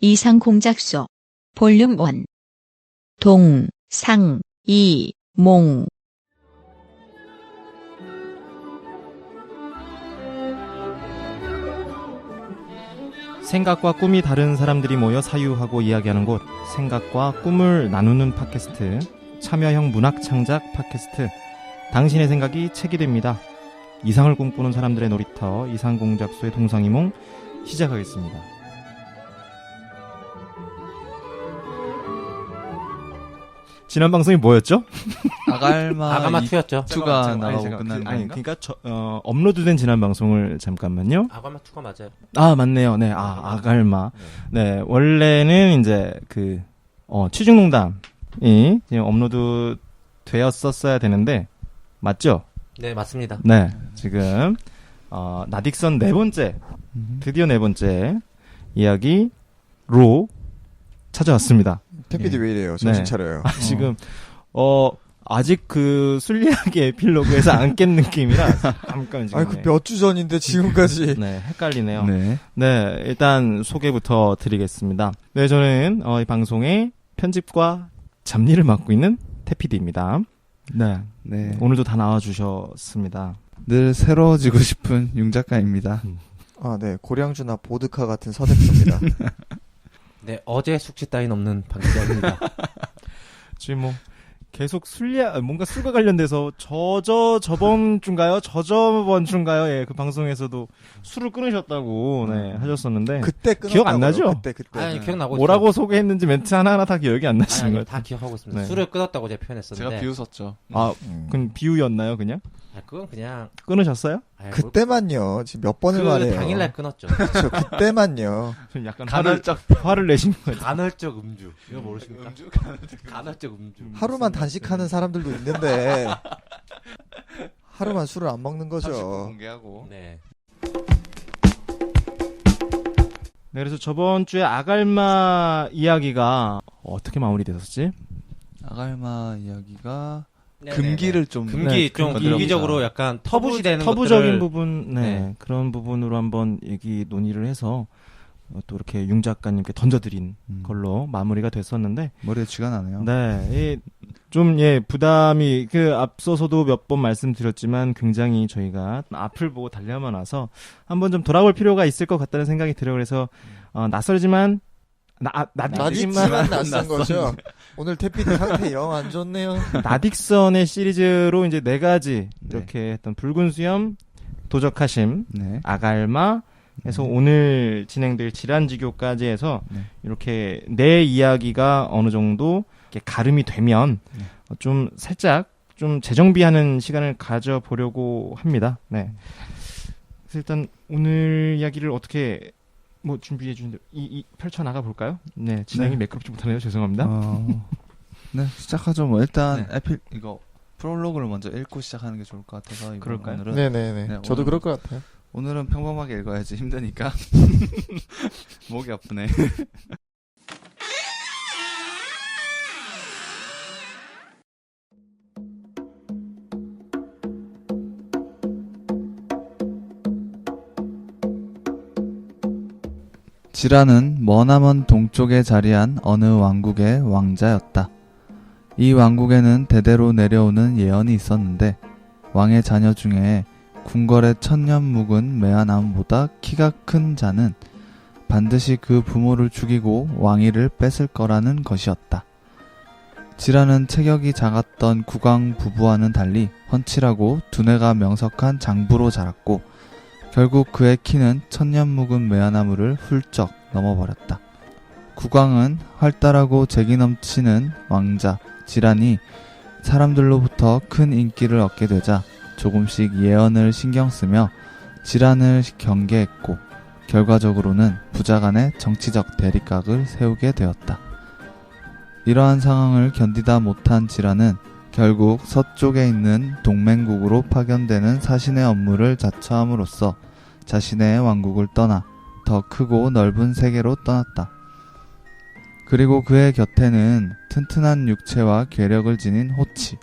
이상공작소 볼륨 1 동, 상, 이, 몽 생각과 꿈이 다른 사람들이 모여 사유하고 이야기하는 곳, 생각과 꿈을 나누는 팟캐스트, 참여형 문학 창작 팟캐스트, 당신의 생각이 책이 됩니다. 이상을 꿈꾸는 사람들의 놀이터, 이상공작소의 동상이몽 시작하겠습니다. 지난 방송이 뭐였죠? 아갈마 2였죠. 2가 나가고 끝나는 건가? 그러니까 업로드된 지난 방송을 잠깐만요. 아갈마 2가 맞아요. 아, 맞네요. 네, 아갈마. 네, 원래는 이제 취중농담이 지금 업로드 되었었어야 되는데, 맞죠? 네, 맞습니다. 네, 지금, 나딕선 드디어 네 번째 이야기로 찾아왔습니다. 태피디 왜 이래요? 정신 차려요. 지금, 아직 그 순리학의 에필로그에서 안 깬 느낌이라, 잠깐 지금. 그 몇 주 전인데 지금까지. 네, 헷갈리네요. 네. 네, 일단 소개부터 드리겠습니다. 네, 저는 이 방송의 편집과 잡일을 맡고 있는 태피디입니다. 네. 오늘도 다 나와주셨습니다. 늘 새로워지고 싶은 융 작가입니다. 네. 고량주나 보드카 같은 서대표입니다. 네, 어제 숙취 따윈 없는 박 기자입니다. 지금 계속 뭔가 술과 관련돼서 저번 주인가요? 저번 주인가요? 예, 그 방송에서도 술을 끊으셨다고, 하셨었는데. 그때 끊었다고요. 기억 안 나죠? 그때. 아니, 기억나고 뭐라고 있어요. 소개했는지 멘트 하나하나 다 기억이 안 나시는 거예요? 다 기억하고 있습니다. 네. 술을 끊었다고 제가 표현했었는데. 제가 비웃었죠. 그럼 비유였나요, 그냥? 그건 그냥. 끊으셨어요? 그때만요. 지금 몇 번을 말해요. 당일날 끊었죠. 그렇죠. 그때만요. 좀 약간 화를 내신 거예요. 간헐적 음주. 이거 모르십니까? 간헐적 음주. 하루만 단식하는 사람들도 있는데 하루만 술을 안 먹는 거죠. 공개하고. 네. 네, 그래서 저번 주에 아갈마 이야기가 어떻게 마무리됐었지? 아갈마 이야기가 네네네. 금기를 좀 금기적으로 약간 터부시 되는 터부적인 것들을 부분, 그런 부분으로 한번 얘기 논의를 해서 또 이렇게 융 작가님께 던져드린 걸로 마무리가 됐었는데 머리에 쥐가 나네요. 네, 부담이 앞서서도 몇 번 말씀드렸지만 굉장히 저희가 앞을 보고 달려만 와서 한번 좀 돌아볼 필요가 있을 것 같다는 생각이 들어요. 그래서 낯설지만 나딕선만 낯선 거죠. 오늘 태피디 상태 영 안 좋네요. 나딕선의 시리즈로 이제 4가지 이렇게 했던 붉은 수염, 도적하심, 아갈마 해서 오늘 진행될 질환지교까지 해서 이렇게 내 이야기가 어느 정도 이렇게 가름이 되면 좀 살짝 좀 재정비하는 시간을 가져보려고 합니다. 네. 그래서 일단 오늘 이야기를 어떻게 준비해 주는데 펼쳐 나가 볼까요? 네, 진행이 매끄럽지 못하네요. 죄송합니다. 네, 시작하죠. 일단 이거 프롤로그를 먼저 읽고 시작하는 게 좋을 것 같아서 그럴까요? 오늘은 네네네. 저도 그럴 것 같아요. 오늘은 평범하게 읽어야지 힘드니까 목이 아프네. 지라는 머나먼 동쪽에 자리한 어느 왕국의 왕자였다. 이 왕국에는 대대로 내려오는 예언이 있었는데 왕의 자녀 중에 궁궐의 천년 묵은 메아나무보다 키가 큰 자는 반드시 그 부모를 죽이고 왕위를 뺏을 거라는 것이었다. 지라는 체격이 작았던 국왕 부부와는 달리 훤칠하고 두뇌가 명석한 장부로 자랐고 결국 그의 키는 천년 묵은 메아나무를 훌쩍 넘어버렸다. 국왕은 활달하고 재기 넘치는 왕자 지란이 사람들로부터 큰 인기를 얻게 되자 조금씩 예언을 신경 쓰며 지란을 경계했고 결과적으로는 부자 간의 정치적 대립각을 세우게 되었다. 이러한 상황을 견디다 못한 지란은 결국 서쪽에 있는 동맹국으로 파견되는 사신의 업무를 자처함으로써 자신의 왕국을 떠나 더 크고 넓은 세계로 떠났다. 그리고 그의 곁에는 튼튼한 육체와 괴력을 지닌 호치,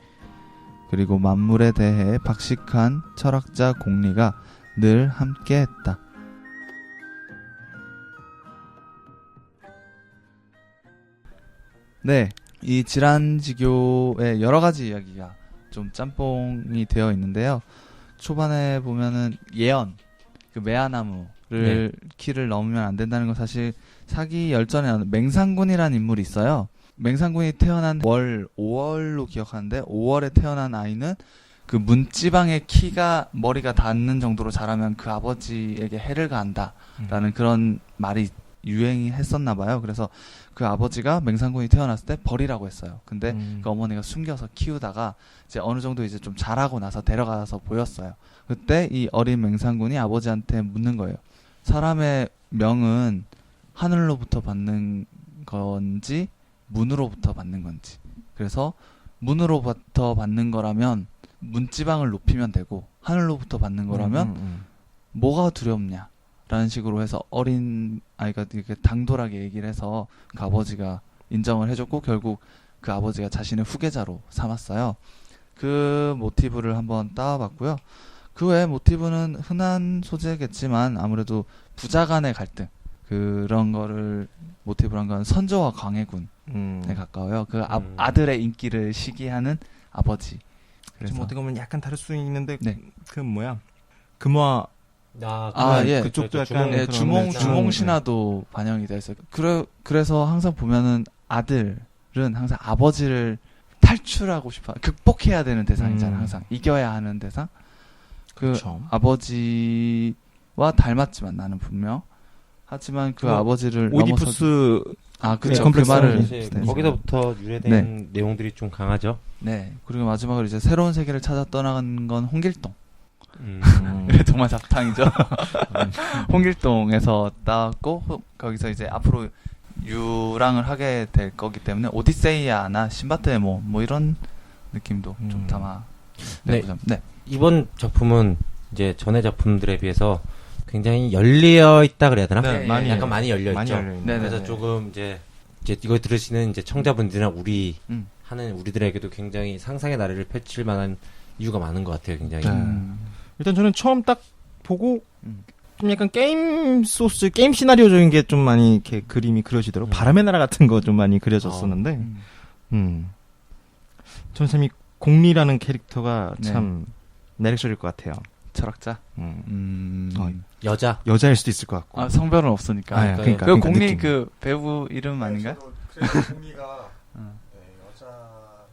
그리고 만물에 대해 박식한 철학자 공리가 늘 함께했다. 네, 이 질환지교에 여러 가지 이야기가 좀 짬뽕이 되어 있는데요. 초반에 보면은 예언, 그 매화나무를 키를 넘으면 안 된다는 건 사실 사기 열전에 나오는 맹상군이라는 인물이 있어요. 맹상군이 태어난 월 5월로 기억하는데 5월에 태어난 아이는 그 문지방의 키가 머리가 닿는 정도로 자라면 그 아버지에게 해를 가한다라는 그런 말이 유행이 했었나 봐요. 그래서 그 아버지가 맹상군이 태어났을 때 버리라고 했어요. 근데 그 어머니가 숨겨서 키우다가 이제 어느 정도 이제 좀 자라고 나서 데려가서 보였어요. 그때 이 어린 맹상군이 아버지한테 묻는 거예요. 사람의 명은 하늘로부터 받는 건지 문으로부터 받는 건지. 그래서 문으로부터 받는 거라면 문지방을 높이면 되고 하늘로부터 받는 거라면 뭐가 두렵냐 라는 식으로 해서 어린 아이가 이렇게 당돌하게 얘기를 해서 그 아버지가 인정을 해줬고 결국 그 아버지가 자신의 후계자로 삼았어요. 그 모티브를 한번 따와봤고요. 그 외에 모티브는 흔한 소재겠지만 아무래도 부자 간의 갈등 그런 거를 모티브로 한 건 선조와 광해군에 가까워요. 그 아들의 인기를 시기하는 아버지. 그래서 좀 어떻게 보면 약간 다를 수 있는데 네. 그 뭐야 금화 예. 그쪽도 그렇죠. 약간 주몽 신화도 반영이 돼 있어요. 그래서 항상 보면은 아들은 항상 아버지를 탈출하고 싶어 극복해야 되는 대상이잖아. 항상 이겨야 하는 대상. 그 그쵸. 아버지와 닮았지만 나는 분명 하지만 그 아버지를 오이디푸스 그쵸. 그 말을 이제 거기서부터 유래된 내용들이 좀 강하죠. 네. 그리고 마지막으로 이제 새로운 세계를 찾아 떠나간 건 홍길동. 정말 잡탕이죠. 홍길동에서 따왔고 거기서 이제 앞으로 유랑을 하게 될 거기 때문에 오디세이아나 신바트의 뭐 이런 느낌도 좀 담아. 네. 이번 작품은 이제 전의 작품들에 비해서 굉장히 열려 있다 그래야 되나? 네, 약간 많이 열려 있죠. 네, 그래서 조금 이제 이거 들으시는 이제 청자분들이나 하는 우리들에게도 굉장히 상상의 나래를 펼칠 만한 이유가 많은 것 같아요. 굉장히. 일단 저는 처음 딱 보고 좀 약간 게임 소스, 게임 시나리오적인 게 좀 많이 이렇게 그림이 그려지더라고. 바람의 나라 같은 거 좀 많이 그려졌었는데, 저는 참 이 공리라는 캐릭터가 참 매력적일 것 같아요. 철학자. 여자일 수도 있을 것 같고. 성별은 없으니까. 그러니까 그 공리 느낌. 그 배우 이름 아닌가요? 그래서 공리가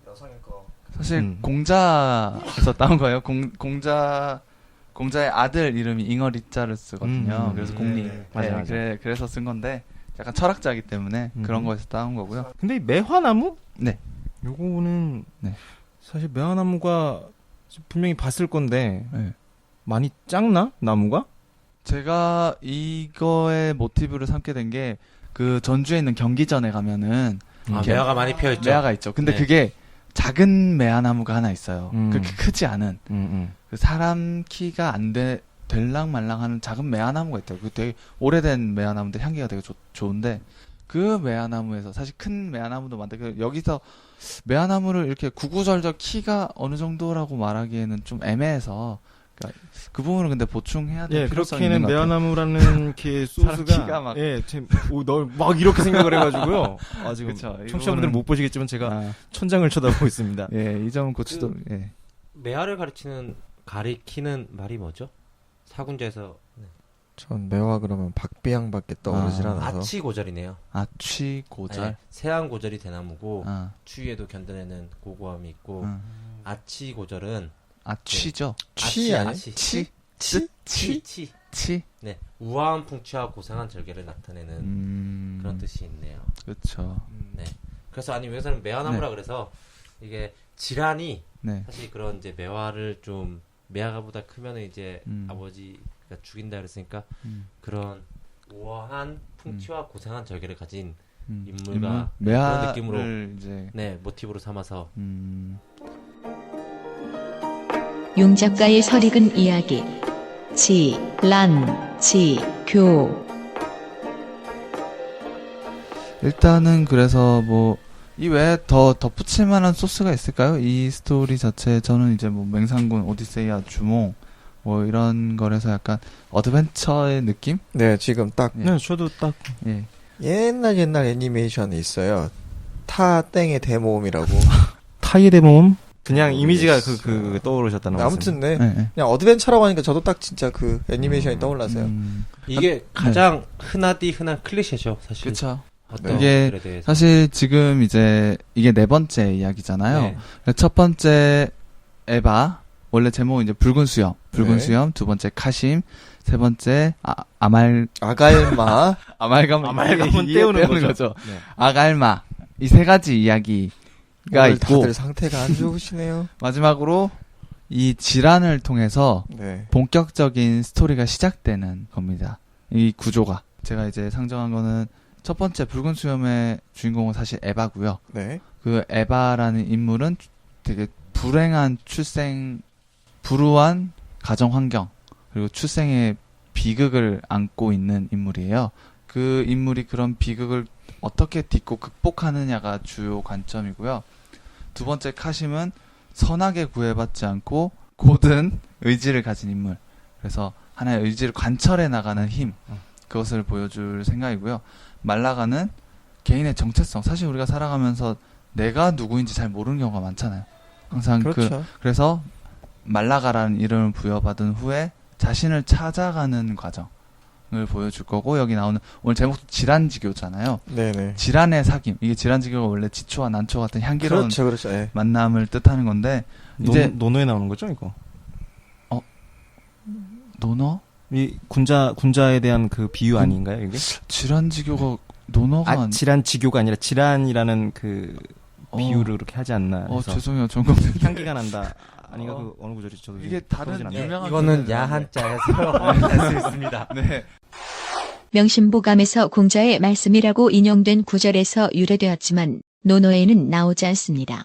여성일 거. 사실 공자에서 따온 거예요. 공자의 아들 이름이 잉어리자를 쓰거든요. 그래서 공리. 맞아. 그래서 쓴 건데 약간 철학자이기 때문에 그런 거에서 따온 거고요. 근데 이 매화나무? 네. 요거는 사실 매화나무가 분명히 봤을 건데 많이 작나? 나무가? 제가 이거의 모티브를 삼게 된 게 그 전주에 있는 경기전에 가면은 매화가 많이 피어 있죠. 매화가 있죠. 근데 그게 작은 매화나무가 하나 있어요. 그렇게 크지 않은 그 사람 키가 안 될랑 말랑하는 작은 매화나무가 있대요. 그 되게 오래된 매화나무인데 향기가 되게 좋은데 그 매화나무에서 사실 큰 매화나무도 많은데 여기서 매화나무를 이렇게 구구절절 키가 어느 정도라고 말하기에는 좀 애매해서 그러니까 그 부분은 근데 보충해야 될 필요성이 있는 것 같아요. 매화나무라는 이렇게 소스가 키가 막 널 막 이렇게 생각을 해가지고요. 지금 그쵸, 청취자분들은 못 보시겠지만 제가 천장을 쳐다보고 있습니다. 이 점은 고치도. 매화를 가리키는 말이 뭐죠? 사군자에서 전 매화 그러면 박비양밖에 떠오르질 않아서. 아치고절이네요. 아치고절. 세안고절이 대나무고 추위에도 견뎌내는 고고함이 있고 아치고절은 아취죠. 취 아니? 치. 네, 우아한 풍취와 고상한 절개를 나타내는 그런 뜻이 있네요. 그렇죠. 네. 그래서 여기서는 매화나무라 그래서 이게 질환이 사실 그런 이제 매화를 좀 매화가보다 크면은 이제 아버지가 죽인다 그랬으니까 그런 우아한 풍취와 고상한 절개를 가진 인물과 그런 느낌으로 이제 모티브로 삼아서 용 작가의 설익은 이야기 지교 일단은 그래서 이 외에 더 덧붙일 만한 소스가 있을까요? 이 스토리 자체 저는 이제 맹상군, 오디세이아, 주몽 이런 거에서 약간 어드벤처의 느낌? 네, 지금 딱 저도 딱 옛날 애니메이션이 있어요. 타 땡의 대모험이라고. 타이의 대모험? 그냥 이미지가 떠오르셨다는 거죠. 아무튼 네. 그냥 어드벤처라고 하니까 저도 딱 진짜 그 애니메이션이 떠올랐어요. 이게 가장 흔한 클리셰죠, 사실. 그렇죠. 이게 사실 지금 이제 이게 4번째 이야기잖아요. 네. 첫 번째 에바, 원래 제목은 이제 붉은 수염, 수염, 2번째 카심, 3번째 아갈마, 아말감은 떼우는 거죠. 네. 아갈마, 이 3가지 이야기가 있고 다들 상태가 안 좋으시네요. 마지막으로 이 질환을 통해서 네. 본격적인 스토리가 시작되는 겁니다. 이 구조가 제가 이제 상정한 거는 첫 번째 붉은 수염의 주인공은 사실 에바고요. 네. 그 에바라는 인물은 되게 불행한 불우한 가정 환경 그리고 출생의 비극을 안고 있는 인물이에요. 그 인물이 그런 비극을 어떻게 딛고 극복하느냐가 주요 관점이고요. 2번째 카심은 선하게 구애받지 않고 고든 의지를 가진 인물. 그래서 하나의 의지를 관철해 나가는 힘. 그것을 보여줄 생각이고요. 말라가는 개인의 정체성. 사실 우리가 살아가면서 내가 누구인지 잘 모르는 경우가 많잖아요. 항상 그렇죠. 그래서 말라가라는 이름을 부여받은 후에 자신을 찾아가는 과정을 보여줄 거고, 여기 나오는 오늘 제목도 질환지교잖아요. 네네. 질환의 사귐. 이게 질환지교가 원래 지초와 난초 같은 향기로운 그렇죠. 네. 만남을 뜻하는 건데 이제 논어에 나오는 거죠, 이거? 논어? 이 군자에 대한 그 비유 아닌가요, 이게? 질환지교가 논어가 질환지교가 아니라 질환이라는 그 비유를 그렇게 하지 않나. 죄송해요. 향기가 난다. 아닌가 그 어느 구절이죠? 저도 이게 다른 유명한 이거는 야한자에서 할 수 있습니다. 네. 명심보감에서 공자의 말씀이라고 인용된 구절에서 유래되었지만 논어에는 나오지 않습니다.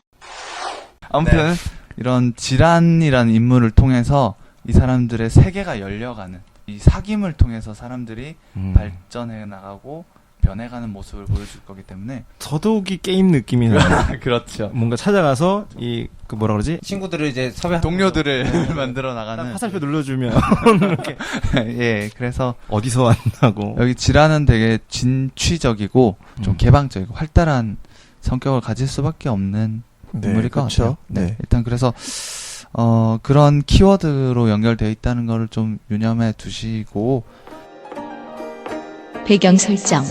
아무튼 이런 질환이라는 인물을 통해서 이 사람들의 세계가 열려가는 이 사귐을 통해서 사람들이 발전해 나가고 변해가는 모습을 보여줄 거기 때문에 더더욱이 게임 느낌이 나요. 그렇죠. 뭔가 찾아가서 그 뭐라 그러지? 친구들을 이제 섭외 동료들을 만들어 나가는 화살표 눌러주면 이렇게 예, 그래서 어디서 왔나고. 여기 질환은 되게 진취적이고 좀 개방적이고 활달한 성격을 가질 수밖에 없는 인물일 것 같아요. 네. 일단 그래서 그런 키워드로 연결되어 있다는 걸 좀 유념해 두시고. 배경 설정.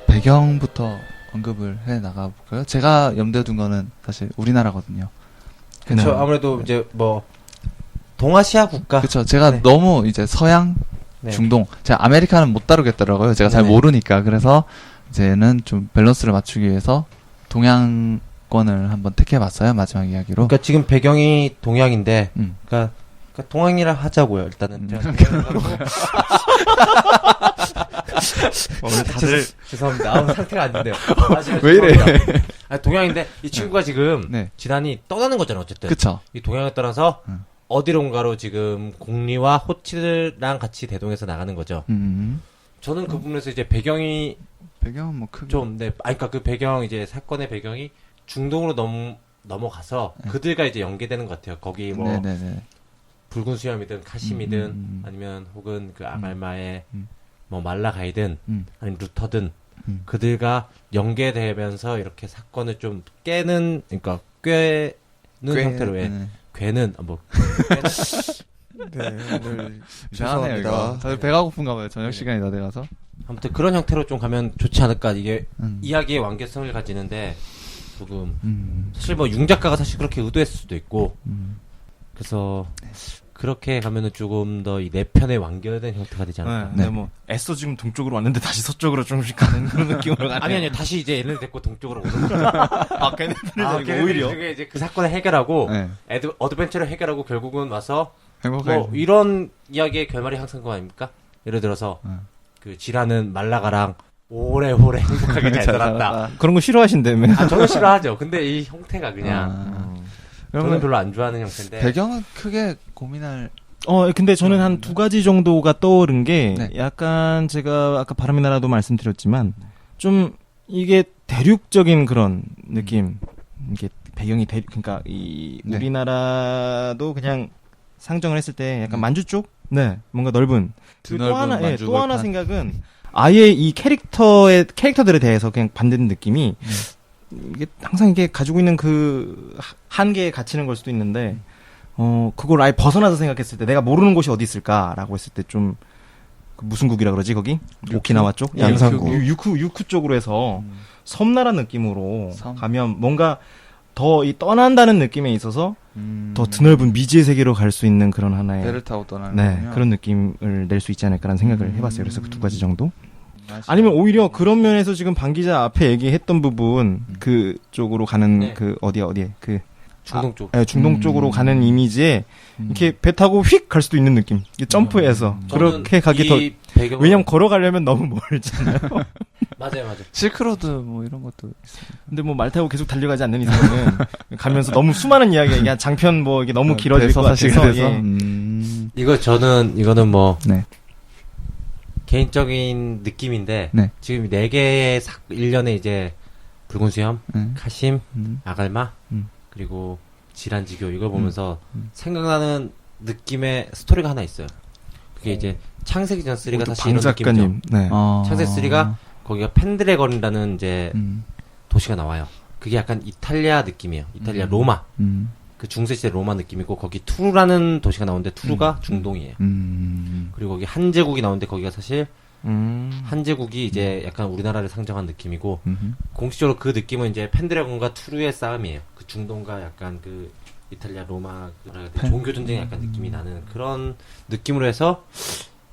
배경부터 언급을 해 나가볼까요? 제가 염두에 둔 거는 사실 우리나라거든요. 그렇죠. 아무래도 이제 뭐 동아시아 국가. 그렇죠. 제가 너무 이제 서양, 중동, 제가 아메리카는 못 다루겠더라고요. 제가 잘 모르니까. 그래서 이제는 좀 밸런스를 맞추기 위해서 동양권을 한번 택해봤어요. 마지막 이야기로. 그러니까 지금 배경이 동양인데, 그러니까 동양이라 하자고요. 일단은. 오늘 다들 죄송합니다. 상태가 안 좋네요. 왜 이래? 동양인데 이 친구가 지금 질환이 떠나는 거잖아요. 어쨌든. 그쵸. 이 동양을 떠나서 어디론가로 지금 공리와 호치랑 같이 대동해서 나가는 거죠. 저는 그 부분에서 이제 배경은 뭐 크게 좀 그러니까 그 배경 이제 사건의 배경이 중동으로 넘어가서 그들과 이제 연계되는 것 같아요. 거기 뭐 붉은 수염이든 카심이든 아니면 혹은 그 아갈마의 뭐 말라가이든 아니면 루터든 그들과 연계되면서 이렇게 사건을 좀 깨는 그러니까 꿰는 형태로 괴는 뭐 오늘 이상하네요 이거. 다들 배가 고픈가 봐요. 저녁 시간이 다 돼가서. 아무튼 그런 형태로 좀 가면 좋지 않을까. 이게 이야기의 완결성을 가지는데 조금 사실 뭐 융작가가 사실 그렇게 의도했을 수도 있고 그래서 그렇게 가면은 조금 더 이 네 편의 완결된 형태가 되지 않을까. 네, 뭐 애써 지금 동쪽으로 왔는데 다시 서쪽으로 조금씩 가는 그런 느낌으로 가네요. 아니 다시 이제 얘네를 데리고 동쪽으로 오는 거죠. 걔네들을 데리고 오히려 이제 그 사건을 해결하고 어드벤처를 해결하고 결국은 와서 행복하게 뭐 이런 이야기의 결말이 항상 그거 아닙니까? 예를 들어서 그 지라는 말라가랑 오래오래 행복하게 잘 살았다. 그런 거 싫어하신다며. 저는 싫어하죠. 근데 이 형태가 그냥 저는 별로 안 좋아하는 형태인데. 배경은 크게 고민할. 근데 저는 한 2가지 정도가 떠오른 게 약간 제가 아까 바람의 나라도 말씀드렸지만 좀 이게 대륙적인 그런 느낌. 이게 배경이 그러니까 이 우리나라도 그냥 상정을 했을 때 약간 만주 쪽? 뭔가 넓은. 또 하나 생각은 아예 이 캐릭터들에 대해서 그냥 받는 느낌이 이게 항상 이게 가지고 있는 그 한계에 갇히는 걸 수도 있는데 그걸 아예 벗어나서 생각했을 때 내가 모르는 곳이 어디 있을까라고 했을 때 좀 무슨 국이라 그러지 거기? 오키나와 쪽? 양산국. 유쿠 쪽으로 해서 섬나라 느낌으로 가면 뭔가 더 이 떠난다는 느낌에 있어서 더 드넓은 미지의 세계로 갈 수 있는 그런 하나의 배를 타고 떠나는 네, 그런 느낌을 낼 수 있지 않을까라는 생각을 해봤어요. 그래서 그 두 가지 정도. 아니면 오히려 그런 면에서 지금 방 기자 앞에 얘기했던 부분 그 쪽으로 가는 네. 그 어디에 그 중동 쪽. 네, 중동 쪽으로 가는 이미지에 이렇게 배 타고 휙 갈 수도 있는 느낌. 점프해서 그렇게 가기 더. 왜냐면 걸어가려면 너무 멀잖아요. 맞아요. 실크로드 뭐 이런 것도 있어요. 근데 뭐 말 타고 계속 달려가지 않는 이상은 가면서 너무 수많은 이야기가 이게 장편 뭐 이게 너무 길어질 것 같아서. 예. 이거는 뭐 네. 개인적인 느낌인데 네. 지금 4개의 1년에 이제 붉은 수염, 카심, 아갈마 그리고 지란지교 이걸 보면서 생각나는 느낌의 스토리가 하나 있어요. 그게 이제 창세기 전 3가 사실 이런 느낌이죠. 네. 창세기 3가 거기가 펜드래건이라는 이제 도시가 나와요. 그게 약간 이탈리아 느낌이에요. 이탈리아 로마. 그 중세시대 로마 느낌이고 거기 투르라는 도시가 나오는데 투르가 중동이에요. 그리고 거기 한제국이 나오는데 거기가 사실 한제국이 이제 약간 우리나라를 상징한 느낌이고 공식적으로 그 느낌은 이제 펜드래곤과 투르의 싸움이에요. 그 중동과 약간 그 이탈리아 로마 종교 전쟁의 약간 느낌이 나는 그런 느낌으로 해서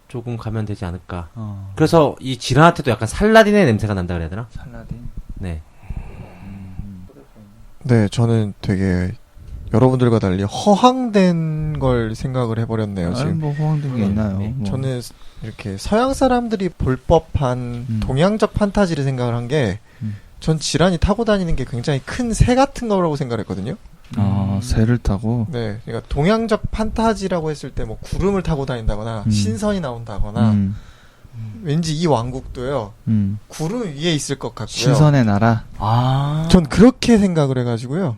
조금 가면 되지 않을까. 그래서 이 지란한테도 약간 살라딘의 냄새가 난다 그래야 되나? 살라딘. 네. 네, 저는 되게 여러분들과 달리 허황된 걸 생각을 해버렸네요. 지금 뭐 허황된 게 있나요? 뭐. 저는 이렇게 서양 사람들이 볼 법한 동양적 판타지를 생각을 한 게 전 지란이 타고 다니는 게 굉장히 큰 새 같은 거라고 생각을 했거든요. 새를 타고? 네, 그러니까 동양적 판타지라고 했을 때 뭐 구름을 타고 다닌다거나 신선이 나온다거나 왠지 이 왕국도요 구름 위에 있을 것 같고요. 신선의 나라? 전 그렇게 생각을 해가지고요.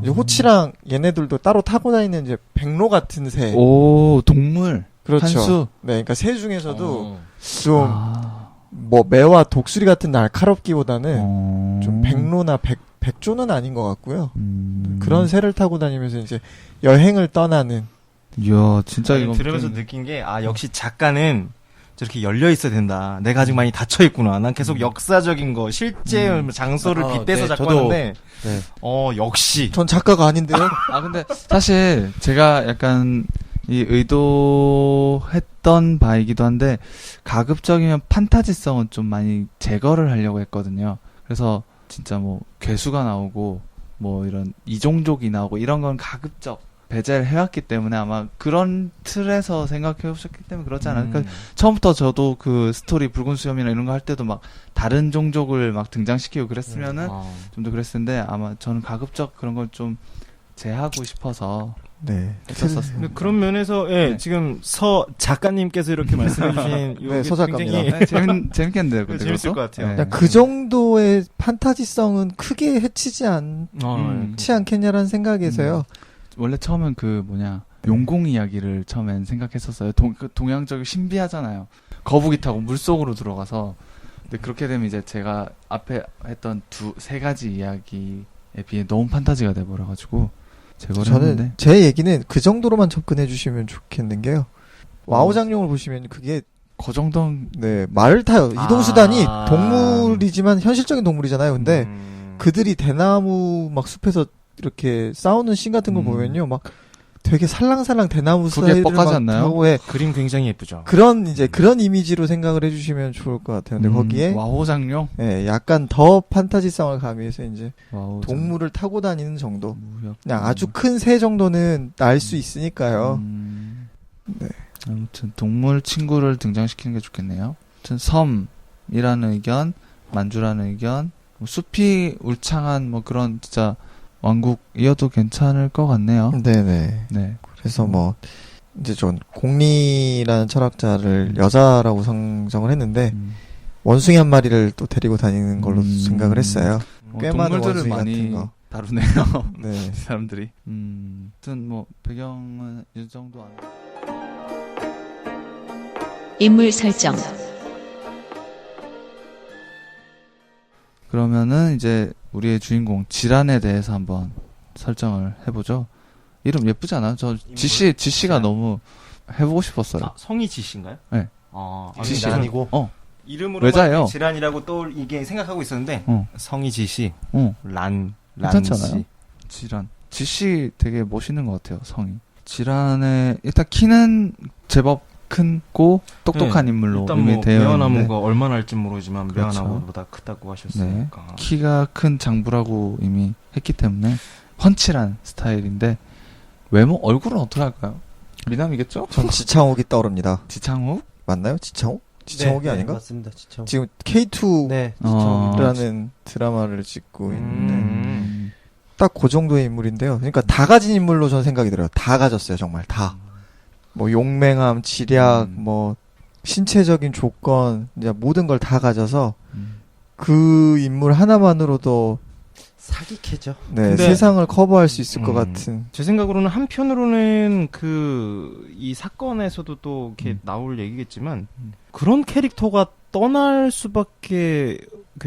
이제 호치랑 얘네들도 따로 타고 다니는 이제 백로 같은 새. 오, 동물. 그렇죠. 한수. 네, 그러니까 새 중에서도 좀 뭐 매와 독수리 같은 날카롭기보다는 좀 백로나 백조는 아닌 것 같고요. 그런 새를 타고 다니면서 이제 여행을 떠나는. 이야, 진짜 이거 들으면서 느낀 게 역시 작가는 저렇게 열려 있어야 된다. 내가 아직 많이 닫혀 있구나. 난 계속 역사적인 거, 실제 장소를 빗대서 작가인데, 역시. 전 작가가 아닌데요. 근데 사실 제가 약간 이 의도했던 바이기도 한데 가급적이면 판타지성은 좀 많이 제거를 하려고 했거든요. 그래서 진짜 뭐 괴수가 나오고 뭐 이런 이종족이 나오고 이런 건 가급적 배제를 해왔기 때문에 아마 그런 틀에서 생각해 오셨기 때문에 그렇지 않을까. 처음부터 저도 그 스토리 붉은 수염이나 이런 거 할 때도 막 다른 종족을 막 등장시키고 그랬으면은 좀 더 그랬을 텐데 아마 저는 가급적 그런 걸 좀 제하고 싶어서 네. 했었어요. 그런 면에서 네. 지금 서 작가님께서 이렇게 말씀해주신 네, 서 작가입니다. 네, 재밌겠는데요. 근데 재밌을 그것도? 것 같아요. 네. 그 정도의 판타지성은 크게 해치지 않지 않겠냐라는 생각에서요. 원래 처음엔 용공 이야기를 처음엔 생각했었어요. 동양적이 신비하잖아요. 거북이 타고 물속으로 들어가서. 근데 그렇게 되면 이제 제가 앞에 했던 세 가지 이야기에 비해 너무 판타지가 돼버려가지고 제거를 했는데. 저는 제 얘기는 그 정도로만 접근해 주시면 좋겠는 게요. 와우 장룡을 보시면 그게 그 정도는 네, 말을 타요. 이동수단이 동물이지만 현실적인 동물이잖아요. 근데 그들이 대나무 막 숲에서 이렇게 싸우는 씬 같은 거 보면요. 막 되게 살랑살랑 대나무 사이를 뻑하지 않나요? 타고 그림 굉장히 예쁘죠. 그런 이미지로 생각을 해주시면 좋을 것 같아요. 근데 거기에 와우 장룡? 네, 약간 더 판타지성을 가미해서 이제 동물을 타고 다니는 정도. 그냥 아주 큰 새 정도는 날 수 있으니까요. 네. 아무튼 동물 친구를 등장시키는 게 좋겠네요. 아무튼 섬이라는 의견, 만주라는 의견, 숲이 울창한 뭐 그런 진짜 왕국이어도 괜찮을 것 같네요. 네네. 네. 그래서 뭐 이제 전 공리라는 철학자를 여자라고 상정을 했는데 원숭이 한 마리를 또 데리고 다니는 걸로 생각을 했어요. 꽤 많은 동물들을 원숭이 많이 같은 거. 다루네요. 네. 사람들이. 아무튼 뭐 배경은 이 정도 안. 인물 설정. 그러면은 이제 우리의 주인공 지란에 대해서 한번 설정을 해보죠. 이름 예쁘지 않아요? 저 지씨가 너무 해보고 싶었어요. 성이 지씨인가요? 네. 지씨가 아니고. 이름으로 외자예요. 지란이라고 또 이게 생각하고 있었는데 성이 지씨, 괜찮잖아요. 지란. 지씨 되게 멋있는 것 같아요. 성이. 지란의 일단 키는 제법 큰고 똑똑한 인물로 일단 이미 되어 있는데 매화나무가 얼마나 할지 모르지만 그렇죠. 매화나무보다 크다고 하셨으니까. 네. 키가 큰 장부라고 이미 했기 때문에 훤칠한 스타일인데 외모 얼굴은 어떻게 할까요? 미남이겠죠? 전 지창욱이 떠오릅니다. 지창욱? 맞나요? 지창욱이 아닌가? 맞습니다. 지창욱. 지금 K2라는 네. 드라마를 찍고 있는데 딱 그 정도의 인물인데요. 그러니까 다 가진 인물로 저는 생각이 들어요. 다 가졌어요, 정말 다. 뭐 용맹함, 지략, 뭐 신체적인 조건, 이제 모든 걸 다 가져서 그 인물 하나만으로도 사기캐죠. 네, 세상을 커버할 수 있을 것 같은. 제 생각으로는 한편으로는 이 사건에서도 또 이렇게 나올 얘기겠지만 그런 캐릭터가 떠날 수밖에